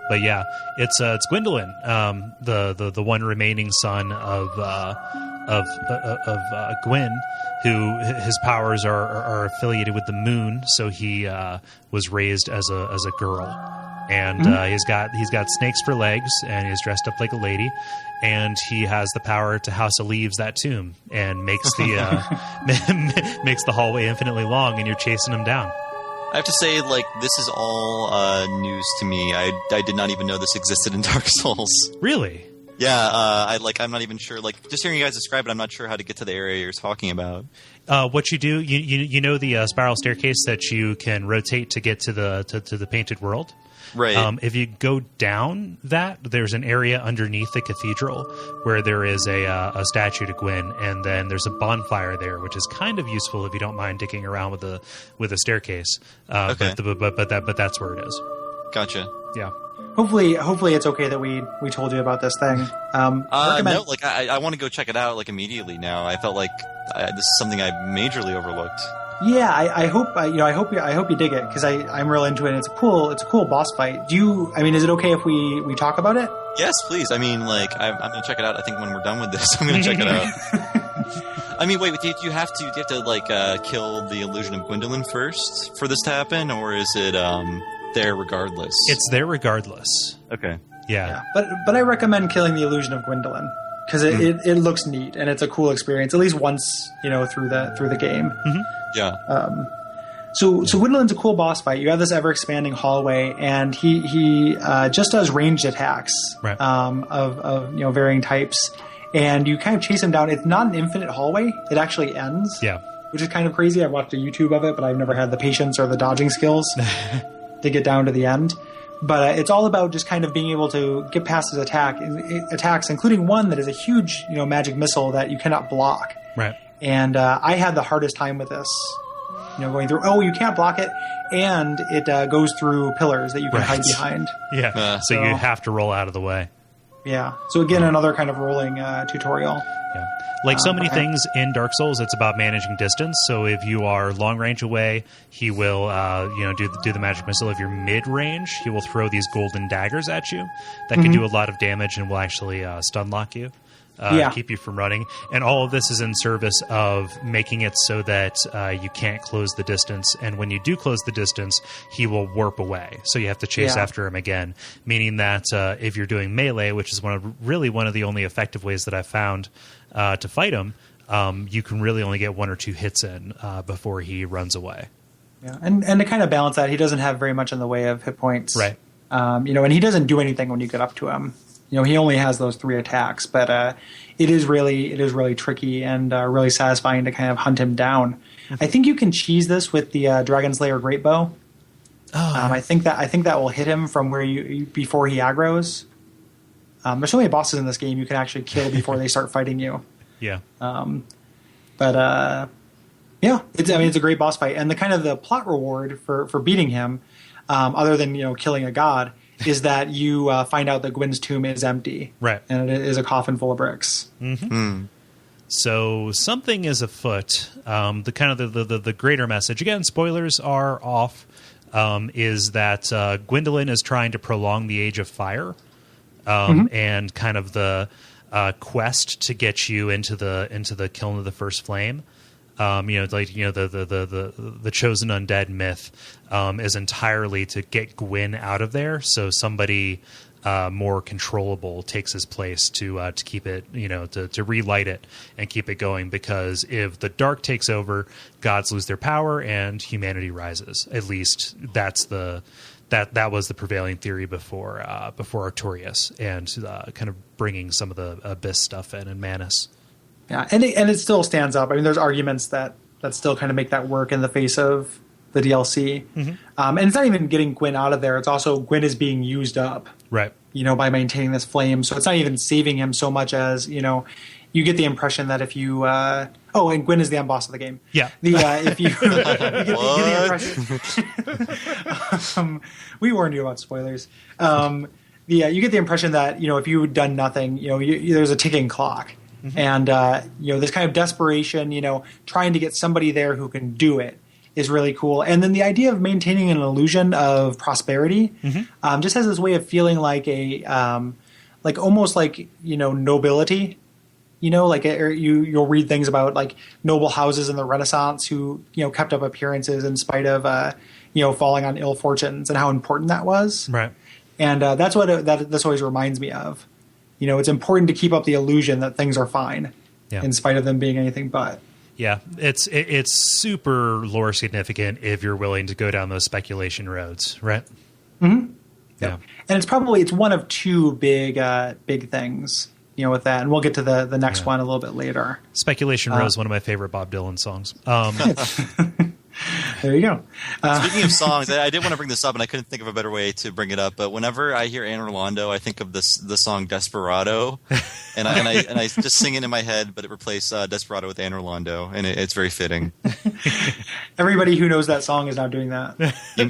Speaker 1: But yeah, it's Gwendolyn, the one remaining son of Gwyn, who his powers are affiliated with the moon. So he was raised as a girl, and he's got snakes for legs, and he's dressed up like a lady, and he has the power to House of Leaves that tomb and makes the makes the hallway infinitely long, and you're chasing him down.
Speaker 5: I have to say, like, this is all news to me. I did not even know this existed in Dark Souls.
Speaker 1: Really?
Speaker 5: Yeah, I'm not even sure. Like, just hearing you guys describe it, I'm not sure how to get to the area you're talking about.
Speaker 1: What you do, you know the spiral staircase that you can rotate to get to the Painted World?
Speaker 5: Right.
Speaker 1: If you go down that, there's an area underneath the cathedral where there is a statue to Gwyn, and then there's a bonfire there, which is kind of useful if you don't mind dicking around with a staircase.
Speaker 5: Okay.
Speaker 1: But that's where it is.
Speaker 5: Gotcha.
Speaker 1: Yeah.
Speaker 2: Hopefully it's okay that we told you about this thing.
Speaker 5: No, like I want to go check it out like immediately now. I felt like this is something I majorly overlooked.
Speaker 2: Yeah, I hope you dig it, because I'm real into it. And it's a cool boss fight. Is it okay if we talk about it?
Speaker 5: Yes, please. I mean, like I'm gonna check it out. I think when we're done with this, I'm gonna check it out. I mean, wait, do you have to like kill the illusion of Gwendolyn first for this to happen, or is it there regardless?
Speaker 1: It's there regardless.
Speaker 5: Okay.
Speaker 1: Yeah.
Speaker 2: But I recommend killing the illusion of Gwendolyn, because it looks neat and it's a cool experience, at least once through the game.
Speaker 1: Mm-hmm.
Speaker 5: Yeah.
Speaker 2: So Gwendolyn's a cool boss fight. You have this ever expanding hallway, and he just does ranged attacks,
Speaker 1: right.
Speaker 2: of varying types, and you kind of chase him down. It's not an infinite hallway; it actually ends.
Speaker 1: Yeah.
Speaker 2: Which is kind of crazy. I watched a YouTube of it, but I've never had the patience or the dodging skills to get down to the end. But it's all about just kind of being able to get past his attacks, including one that is a huge, magic missile that you cannot block.
Speaker 1: Right.
Speaker 2: And I had the hardest time with this, going through. Oh, you can't block it, and it goes through pillars that you can hide behind.
Speaker 1: Yeah. So you have to roll out of the way.
Speaker 2: Yeah. So again, another kind of rolling tutorial.
Speaker 1: Yeah. Like so many things in Dark Souls, it's about managing distance. So if you are long range away, he will, do the magic missile. If you're mid range, he will throw these golden daggers at you that can do a lot of damage and will actually stun lock you, keep you from running. And all of this is in service of making it so that you can't close the distance. And when you do close the distance, he will warp away. So you have to chase after him again. Meaning that if you're doing melee, which is one of the only effective ways that I've found to fight him, you can really only get one or two hits in before he runs away.
Speaker 2: Yeah, and to kind of balance that, he doesn't have very much in the way of hit points,
Speaker 1: right?
Speaker 2: And he doesn't do anything when you get up to him. He only has those 3 attacks, but it is really tricky and really satisfying to kind of hunt him down. I think you can cheese this with the Dragon Slayer Great Bow. I think that will hit him from where before he aggroes. There's so many bosses in this game you can actually kill before they start fighting you.
Speaker 1: Yeah.
Speaker 2: It's a great boss fight, and the plot reward for beating him, other than killing a god, is that you find out that Gwyn's tomb is empty,
Speaker 1: right,
Speaker 2: and it is a coffin full of bricks.
Speaker 1: Mm-hmm. So something is afoot. The greater message, again, spoilers are off, is that Gwendolyn is trying to prolong the Age of Fire, and kind of the quest to get you into the Kiln of the First Flame. The chosen undead myth is entirely to get Gwyn out of there, so somebody more controllable takes his place to keep it, to relight it and keep it going. Because if the dark takes over, gods lose their power and humanity rises. At least that's that was the prevailing theory before Artorias, and kind of bringing some of the Abyss stuff in and Manus.
Speaker 2: Yeah, and it still stands up. I mean, there's arguments that still kind of make that work in the face of the DLC. Mm-hmm. And it's not even getting Gwyn out of there. It's also Gwyn is being used up,
Speaker 1: right?
Speaker 2: By maintaining this flame. So it's not even saving him so much as, you get the impression that if you... and Gwyn is the end boss of the game.
Speaker 1: Yeah.
Speaker 2: If you, you get the impression... we warned you about spoilers. You get the impression that, if you had done nothing, there's a ticking clock. Mm-hmm. And, this kind of desperation, trying to get somebody there who can do it is really cool. And then the idea of maintaining an illusion of prosperity just has this way of feeling like almost like, nobility. You'll read things about like noble houses in the Renaissance who, kept up appearances in spite of, falling on ill fortunes and how important that was.
Speaker 1: Right.
Speaker 2: And that's what this always reminds me of. It's important to keep up the illusion that things are fine in spite of them being anything but.
Speaker 1: Yeah, it's super lore significant if you're willing to go down those speculation roads, right?
Speaker 2: Mm-hmm. Yeah. And it's one of two big things, with that. And we'll get to the next one a little bit later.
Speaker 1: Speculation Road is one of my favorite Bob Dylan songs.
Speaker 2: There you go.
Speaker 5: Speaking of songs, I did want to bring this up, and I couldn't think of a better way to bring it up. But whenever I hear Anor Londo, I think of the song "Desperado," and I just sing it in my head, but it replaced "Desperado" with Anor Londo, and it's very fitting.
Speaker 2: Everybody who knows that song is now doing that.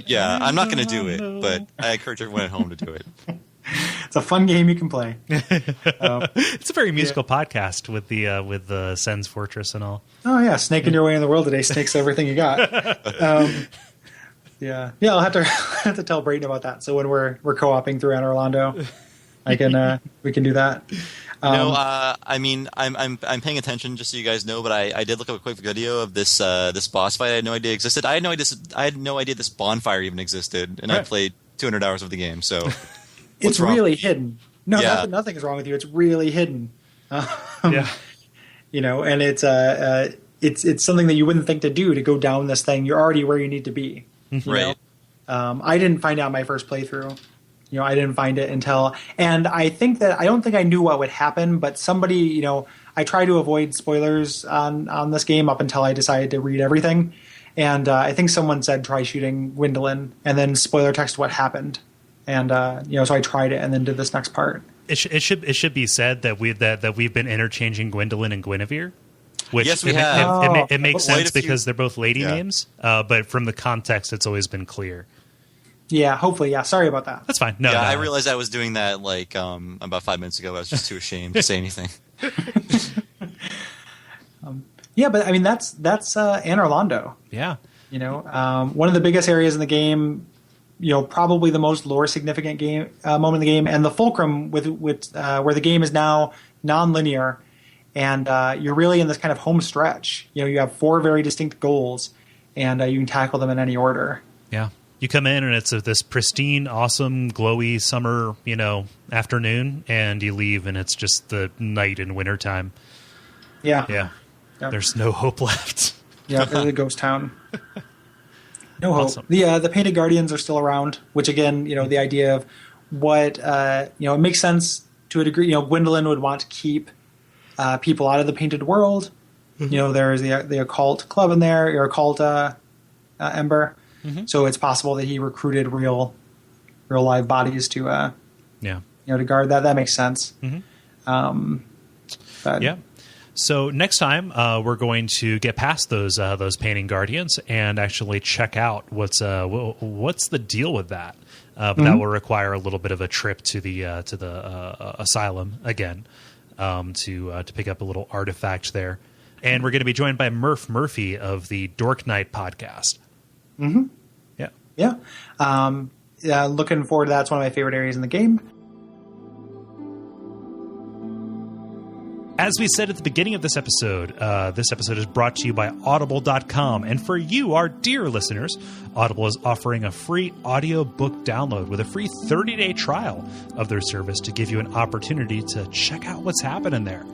Speaker 5: Yeah, I'm not going to do it, but I encourage everyone at home to do it.
Speaker 2: It's a fun game you can play.
Speaker 1: It's a very musical podcast with the Sen's Fortress and all.
Speaker 2: Oh yeah, snaking your way in the world today. Snake's everything you got. I'll have to tell Brayden about that. So when we're co-oping through Anor Londo, we can do that.
Speaker 5: I'm paying attention just so you guys know, but I did look up a quick video of this boss fight. I had no idea existed. I had no idea this bonfire even existed, and I played 200 hours of the game. So.
Speaker 2: It's really hidden. No, nothing is wrong with you. It's really hidden. And it's something that you wouldn't think to do, to go down this thing. You're already where you need to be.
Speaker 5: Right.
Speaker 2: I didn't find out my first playthrough. I didn't find it until, and I don't think I knew what would happen, but somebody, I try to avoid spoilers on this game up until I decided to read everything. And I think someone said try shooting Gwendolyn and then spoiler text what happened. And so I tried it and then did this next part.
Speaker 1: It should be said that we've been interchanging Gwendolyn and Guinevere, which
Speaker 5: yes, we have.
Speaker 1: It makes sense because they're both lady names, but from the context, it's always been clear.
Speaker 2: Yeah, hopefully, yeah. Sorry about that.
Speaker 1: That's fine. No,
Speaker 5: I realized I was doing that about 5 minutes ago. I was just too ashamed to say anything.
Speaker 2: But I mean that's Anor Londo.
Speaker 1: Yeah,
Speaker 2: one of the biggest areas in the game. Probably the most lore significant moment in the game, and the fulcrum with where the game is now non-linear, and you're really in this kind of home stretch. You have 4 very distinct goals, and you can tackle them in any order.
Speaker 1: Yeah, you come in and it's this pristine, awesome, glowy summer, afternoon, and you leave and it's just the night in wintertime.
Speaker 2: Yeah,
Speaker 1: yeah. Yep. There's no hope left.
Speaker 2: Yeah, it's a ghost town. No hope.
Speaker 1: Awesome.
Speaker 2: The Painted Guardians are still around, which again, the idea of what, it makes sense to a degree. Gwendolyn would want to keep people out of the Painted World. Mm-hmm. There's the occult club in there, your occult Ember. Mm-hmm. So it's possible that he recruited real live bodies to, to guard that. That makes sense.
Speaker 1: Mm-hmm. Yeah. So next time we're going to get past those Painting Guardians and actually check out what's the deal with that. But that will require a little bit of a trip to the asylum again to pick up a little artifact there. And we're going to be joined by Murph Murphy of the Dork Knight podcast.
Speaker 2: Mm-hmm.
Speaker 1: Yeah.
Speaker 2: Yeah. Looking forward to that. It's one of my favorite areas in the game.
Speaker 1: As we said at the beginning of this episode is brought to you by Audible.com. And for you, our dear listeners, Audible is offering a free audiobook download with a free 30-day trial of their service to give you an opportunity to check out what's happening there.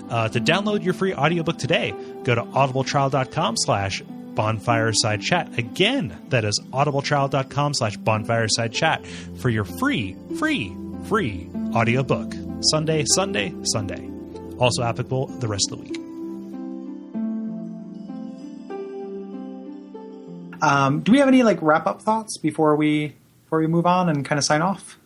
Speaker 1: To download your free audiobook today, go to audibletrial.com/bonfiresidechat. Again, that is audibletrial.com/bonfiresidechat for your free audiobook. Sunday. Also applicable the rest of the week.
Speaker 2: Do we have any wrap-up thoughts before we move on and kind of sign off?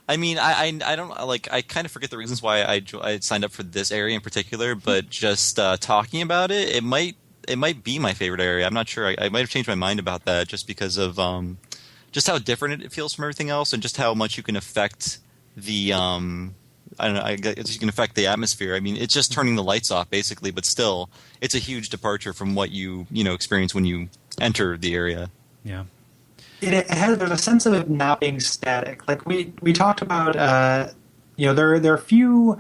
Speaker 5: I mean, I don't I kind of forget the reasons why I signed up for this area in particular, but just talking about it, it might be my favorite area. I'm not sure. I might have changed my mind about that just because of just how different it feels from everything else, and just how much you can affect the I don't know. I guess you can affect the atmosphere. I mean, it's just turning the lights off, basically, but still, it's a huge departure from what you experience when you enter the area.
Speaker 1: Yeah,
Speaker 2: there's a sense of it not being static. Like we talked about, there are a few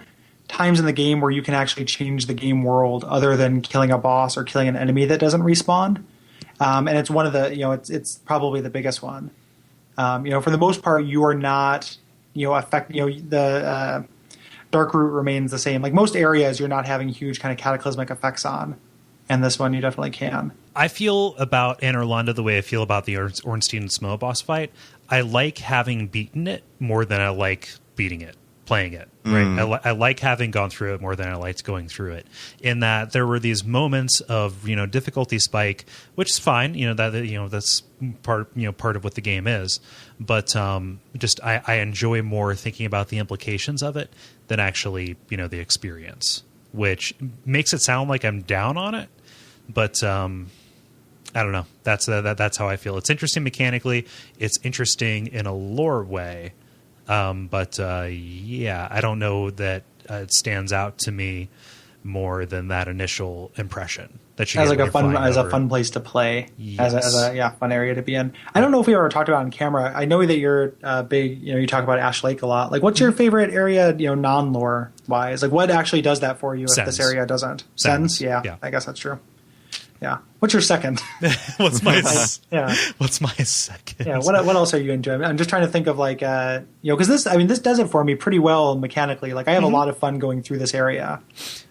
Speaker 2: times in the game where you can actually change the game world other than killing a boss or killing an enemy that doesn't respawn, and it's one of the it's probably the biggest one. For the most part, you are not the Dark Root remains the same. Like most areas, you're not having huge kind of cataclysmic effects on, and this one you definitely can.
Speaker 1: I feel about Anor Londo the way I feel about the Ornstein and Smough boss fight. I like having beaten it more than I like beating it, playing it. Right? I like having gone through it more than I liked going through it. In that there were these moments of difficulty spike, which is fine. That's part of what the game is. But I enjoy more thinking about the implications of it than actually the experience, which makes it sound like I'm down on it. But I don't know. That's how I feel. It's interesting mechanically. It's interesting in a lore way. But I don't know that it stands out to me more than that initial impression that you
Speaker 2: as a fun place to play,
Speaker 1: yes.
Speaker 2: as a fun area to be in. I don't know if we ever talked about it on camera. I know that you're big. You talk about Ash Lake a lot. Like, what's your favorite area? Non-lore wise, like what actually does that for you if this area doesn't? Sens? Yeah, I guess that's true. Yeah. What's your second?
Speaker 1: What's my
Speaker 2: yeah?
Speaker 1: What's my second?
Speaker 2: Yeah. What else are you enjoying? I'm just trying to think of because this does it for me pretty well mechanically. Like I have a lot of fun going through this area.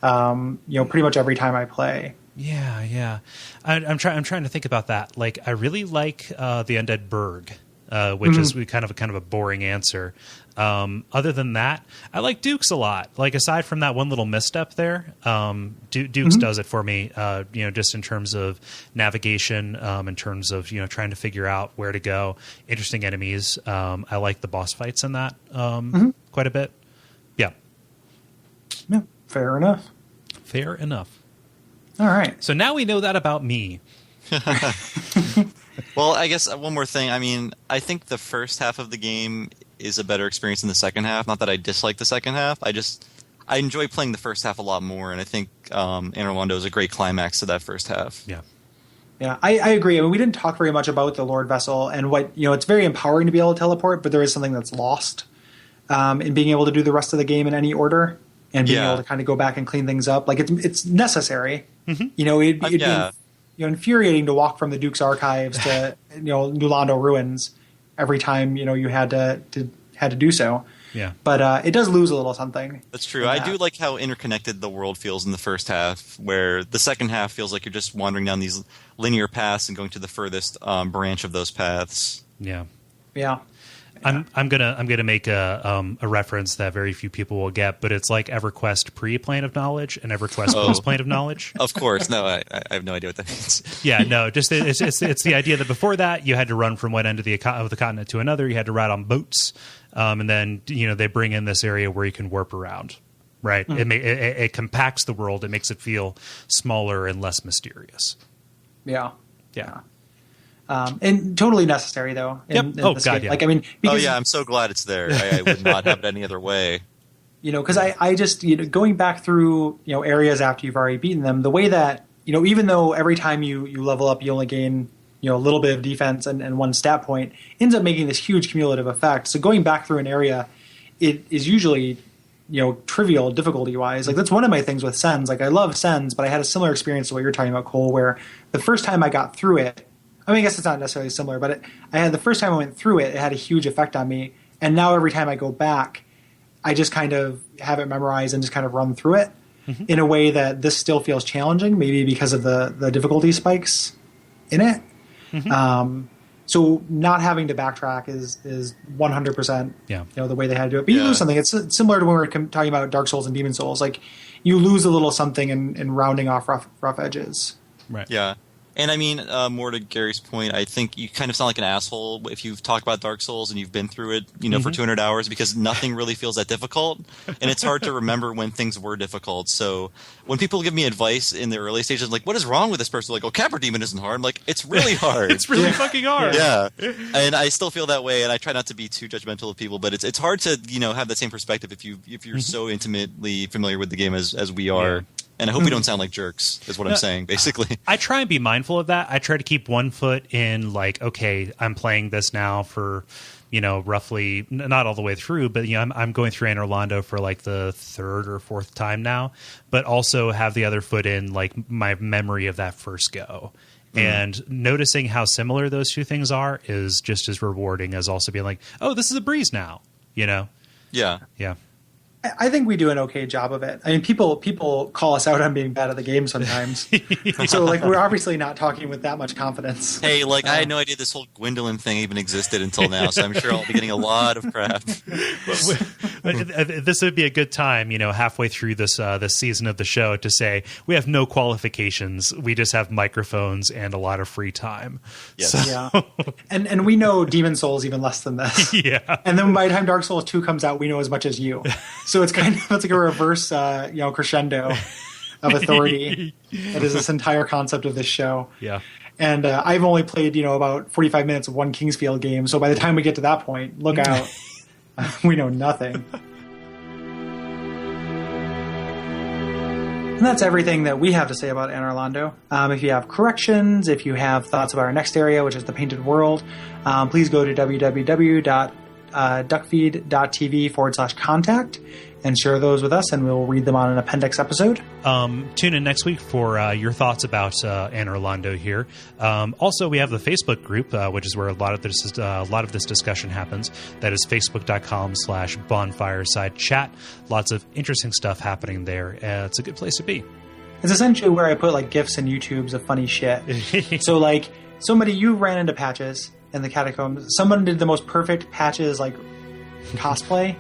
Speaker 2: Pretty much every time I play.
Speaker 1: Yeah. I'm trying to think about that. Like I really like the Undead Burg, which is kind of a boring answer. Other than that, I like Dukes a lot. Like aside from that one little misstep there, Dukes does it for me. Just in terms of navigation, in terms of trying to figure out where to go. Interesting enemies. I like the boss fights in that quite a bit. Yeah.
Speaker 2: Yeah. Fair enough. All right.
Speaker 1: So now we know that about me.
Speaker 5: Well, I guess one more thing. I mean, I think the first half of the game is a better experience than the second half. Not that I dislike the second half. I I enjoy playing the first half a lot more, and I think Anor Londo is a great climax to that first half.
Speaker 1: Yeah.
Speaker 2: Yeah, I agree. I mean, we didn't talk very much about the Lord Vessel and what, it's very empowering to be able to teleport, but there is something that's lost in being able to do the rest of the game in any order and being able to kind of go back and clean things up. Like it's necessary. Mm-hmm. It'd be infuriating to walk from the Duke's archives to New Londo ruins every time you had to do so.
Speaker 1: Yeah,
Speaker 2: but it does lose a little something.
Speaker 5: That's true. I do like how interconnected the world feels in the first half, where the second half feels like you're just wandering down these linear paths and going to the furthest branch of those paths.
Speaker 1: Yeah.
Speaker 2: I'm
Speaker 1: gonna make a reference that very few people will get, but it's like EverQuest pre-Plane of Knowledge and EverQuest post-Plane of Knowledge.
Speaker 5: Of course, no, I have no idea what that means.
Speaker 1: Yeah, no, just it's the idea that before that you had to run from one end of the continent to another. You had to ride on boats, and then they bring in this area where you can warp around. Right, it compacts the world. It makes it feel smaller and less mysterious.
Speaker 2: Yeah. And totally necessary, though.
Speaker 1: Yep.
Speaker 2: Because
Speaker 5: I'm so glad it's there. I would not have it any other way.
Speaker 2: Because I just going back through areas after you've already beaten them, the way that even though every time you level up you only gain a little bit of defense and one stat point, ends up making this huge cumulative effect. So going back through an area, it is usually trivial difficulty wise. Like that's one of my things with Sens. Like I love Sens, but I had a similar experience to what you're talking about, Cole, where the first time I got through it, I mean, I guess it's not necessarily similar, but the first time I went through it, it had a huge effect on me. And now every time I go back, I just kind of have it memorized and just kind of run through it in a way that this still feels challenging, maybe because of the difficulty spikes in it. So not having to backtrack is 100% the way they had to do it. But you lose something. It's similar to when we were talking about Dark Souls and Demon Souls. Like you lose a little something in rounding off rough edges.
Speaker 1: Right.
Speaker 5: Yeah. And I mean, more to Gary's point, I think you kind of sound like an asshole if you've talked about Dark Souls and you've been through it, for 200 hours, because nothing really feels that difficult, and it's hard to remember when things were difficult. So when people give me advice in the early stages, like, what is wrong with this person? Like, oh, Capra Demon isn't hard. I'm like, it's really hard.
Speaker 1: It's really fucking hard.
Speaker 5: Yeah. And I still feel that way, and I try not to be too judgmental of people, but it's hard to, have that same perspective if you're so intimately familiar with the game as we are. Yeah. And I hope we don't sound like jerks, is what I'm saying, basically.
Speaker 1: I try and be mindful of that. I try to keep one foot in, like, okay, I'm playing this now for, roughly, not all the way through, but, I'm going through Anor Londo for, like, the third or fourth time now, but also have the other foot in, like, my memory of that first go. And noticing how similar those two things are is just as rewarding as also being like, oh, this is a breeze now,
Speaker 5: Yeah.
Speaker 1: Yeah.
Speaker 2: I think we do an okay job of it. I mean, people call us out on being bad at the game sometimes. So, like, we're obviously not talking with that much confidence.
Speaker 5: Hey, like, I had no idea this whole Gwendolyn thing even existed until now, so I'm sure I'll be getting a lot of crap.
Speaker 1: This would be a good time, halfway through this season of the show to say, we have no qualifications. We just have microphones and a lot of free time.
Speaker 5: Yes.
Speaker 1: So.
Speaker 2: Yeah. And we know Demon Souls even less than this.
Speaker 1: Yeah.
Speaker 2: And then by the time Dark Souls 2 comes out, we know as much as you. So it's like a reverse, crescendo of authority. That is this entire concept of this show.
Speaker 1: Yeah.
Speaker 2: And I've only played, about 45 minutes of one Kingsfield game. So by the time we get to that point, look out. We know nothing. And that's everything that we have to say about Anor Londo. If you have corrections, if you have thoughts about our next area, which is the Painted World, please go to www.duckfeed.tv/contact and share those with us, and we'll read them on an appendix episode.
Speaker 1: Tune in next week for your thoughts about Anor Londo here. Also, we have the Facebook group, which is where a lot of this discussion happens. That is facebook.com/bonfiresidechat. Lots of interesting stuff happening there. It's a good place to be.
Speaker 2: It's essentially where I put like GIFs and YouTubes of funny shit. So like you ran into Patches in the catacombs. Someone did the most perfect Patches like cosplay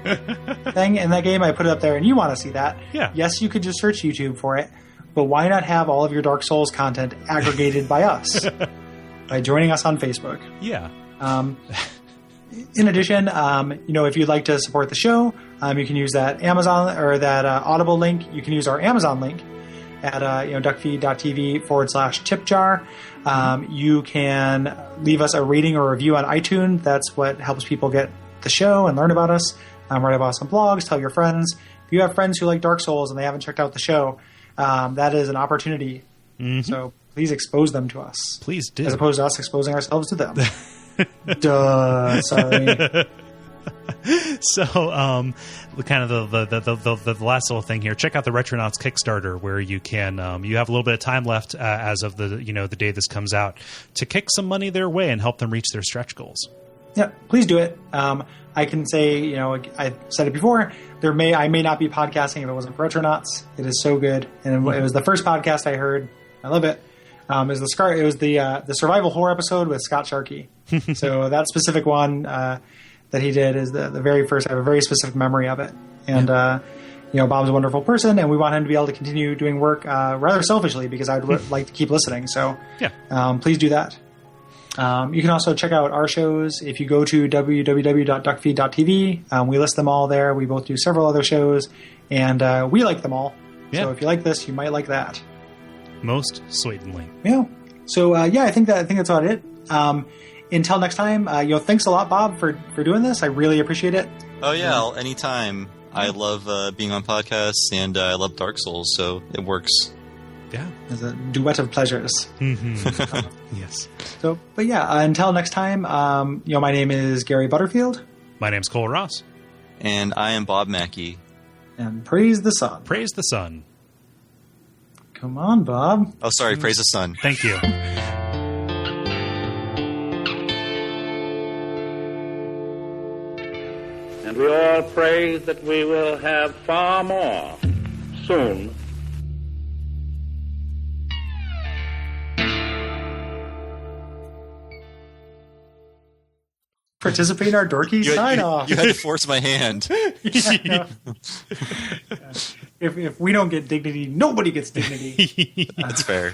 Speaker 2: thing in that game. I put it up there, and you want to see that.
Speaker 1: Yeah.
Speaker 2: Yes, you could just search YouTube for it, but why not have all of your Dark Souls content aggregated by us by joining us on Facebook?
Speaker 1: Yeah.
Speaker 2: In addition, if you'd like to support the show, you can use that Amazon or that Audible link. You can use our Amazon link at duckfeed.tv/tipjar. You can leave us a rating or review on iTunes. That's what helps people get the show and learn about us. Write about us on blogs. Tell your friends. If you have friends who like Dark Souls and they haven't checked out the show, that is an opportunity. So please expose them to us.
Speaker 1: Please do.
Speaker 2: As opposed to us exposing ourselves to them. Duh. Sorry.
Speaker 1: So, kind of the last little thing here. Check out the Retronauts Kickstarter, where you can you have a little bit of time left as of the day this comes out to kick some money their way and help them reach their stretch goals.
Speaker 2: Yeah, please do it. I can say, I've said it before. I may not be podcasting if it wasn't for Retronauts. It is so good, and it was the first podcast I heard. I love it. It was the survival horror episode with Scott Sharkey. So that specific one that he did is the very first. I have a very specific memory of it, and Bob's a wonderful person, and we want him to be able to continue doing work rather selfishly because I'd like to keep listening. So please do that. You can also check out our shows if you go to www.duckfeed.tv. We list them all there. We both do several other shows, and we like them all. Yeah. So if you like this, you might like that.
Speaker 1: Most certainly.
Speaker 2: Yeah. So I think that's about it. Until next time, thanks a lot, Bob, for doing this. I really appreciate it.
Speaker 5: Oh yeah, anytime. I love being on podcasts, and I love Dark Souls, so it works.
Speaker 2: Yeah, it's a duet of pleasures.
Speaker 1: Yes.
Speaker 2: So, but until next time, my name is Gary Butterfield.
Speaker 1: My name's Kole Ross.
Speaker 5: And I am Bob Mackey.
Speaker 2: And praise the sun.
Speaker 1: Praise the sun.
Speaker 2: Come on, Bob.
Speaker 5: Oh, sorry. Praise the sun.
Speaker 1: Thank you.
Speaker 3: And we all pray that we will have far more soon.
Speaker 2: Participate in our dorky sign-off.
Speaker 5: You had to force my hand.
Speaker 2: If we don't get dignity, nobody gets dignity.
Speaker 5: That's fair.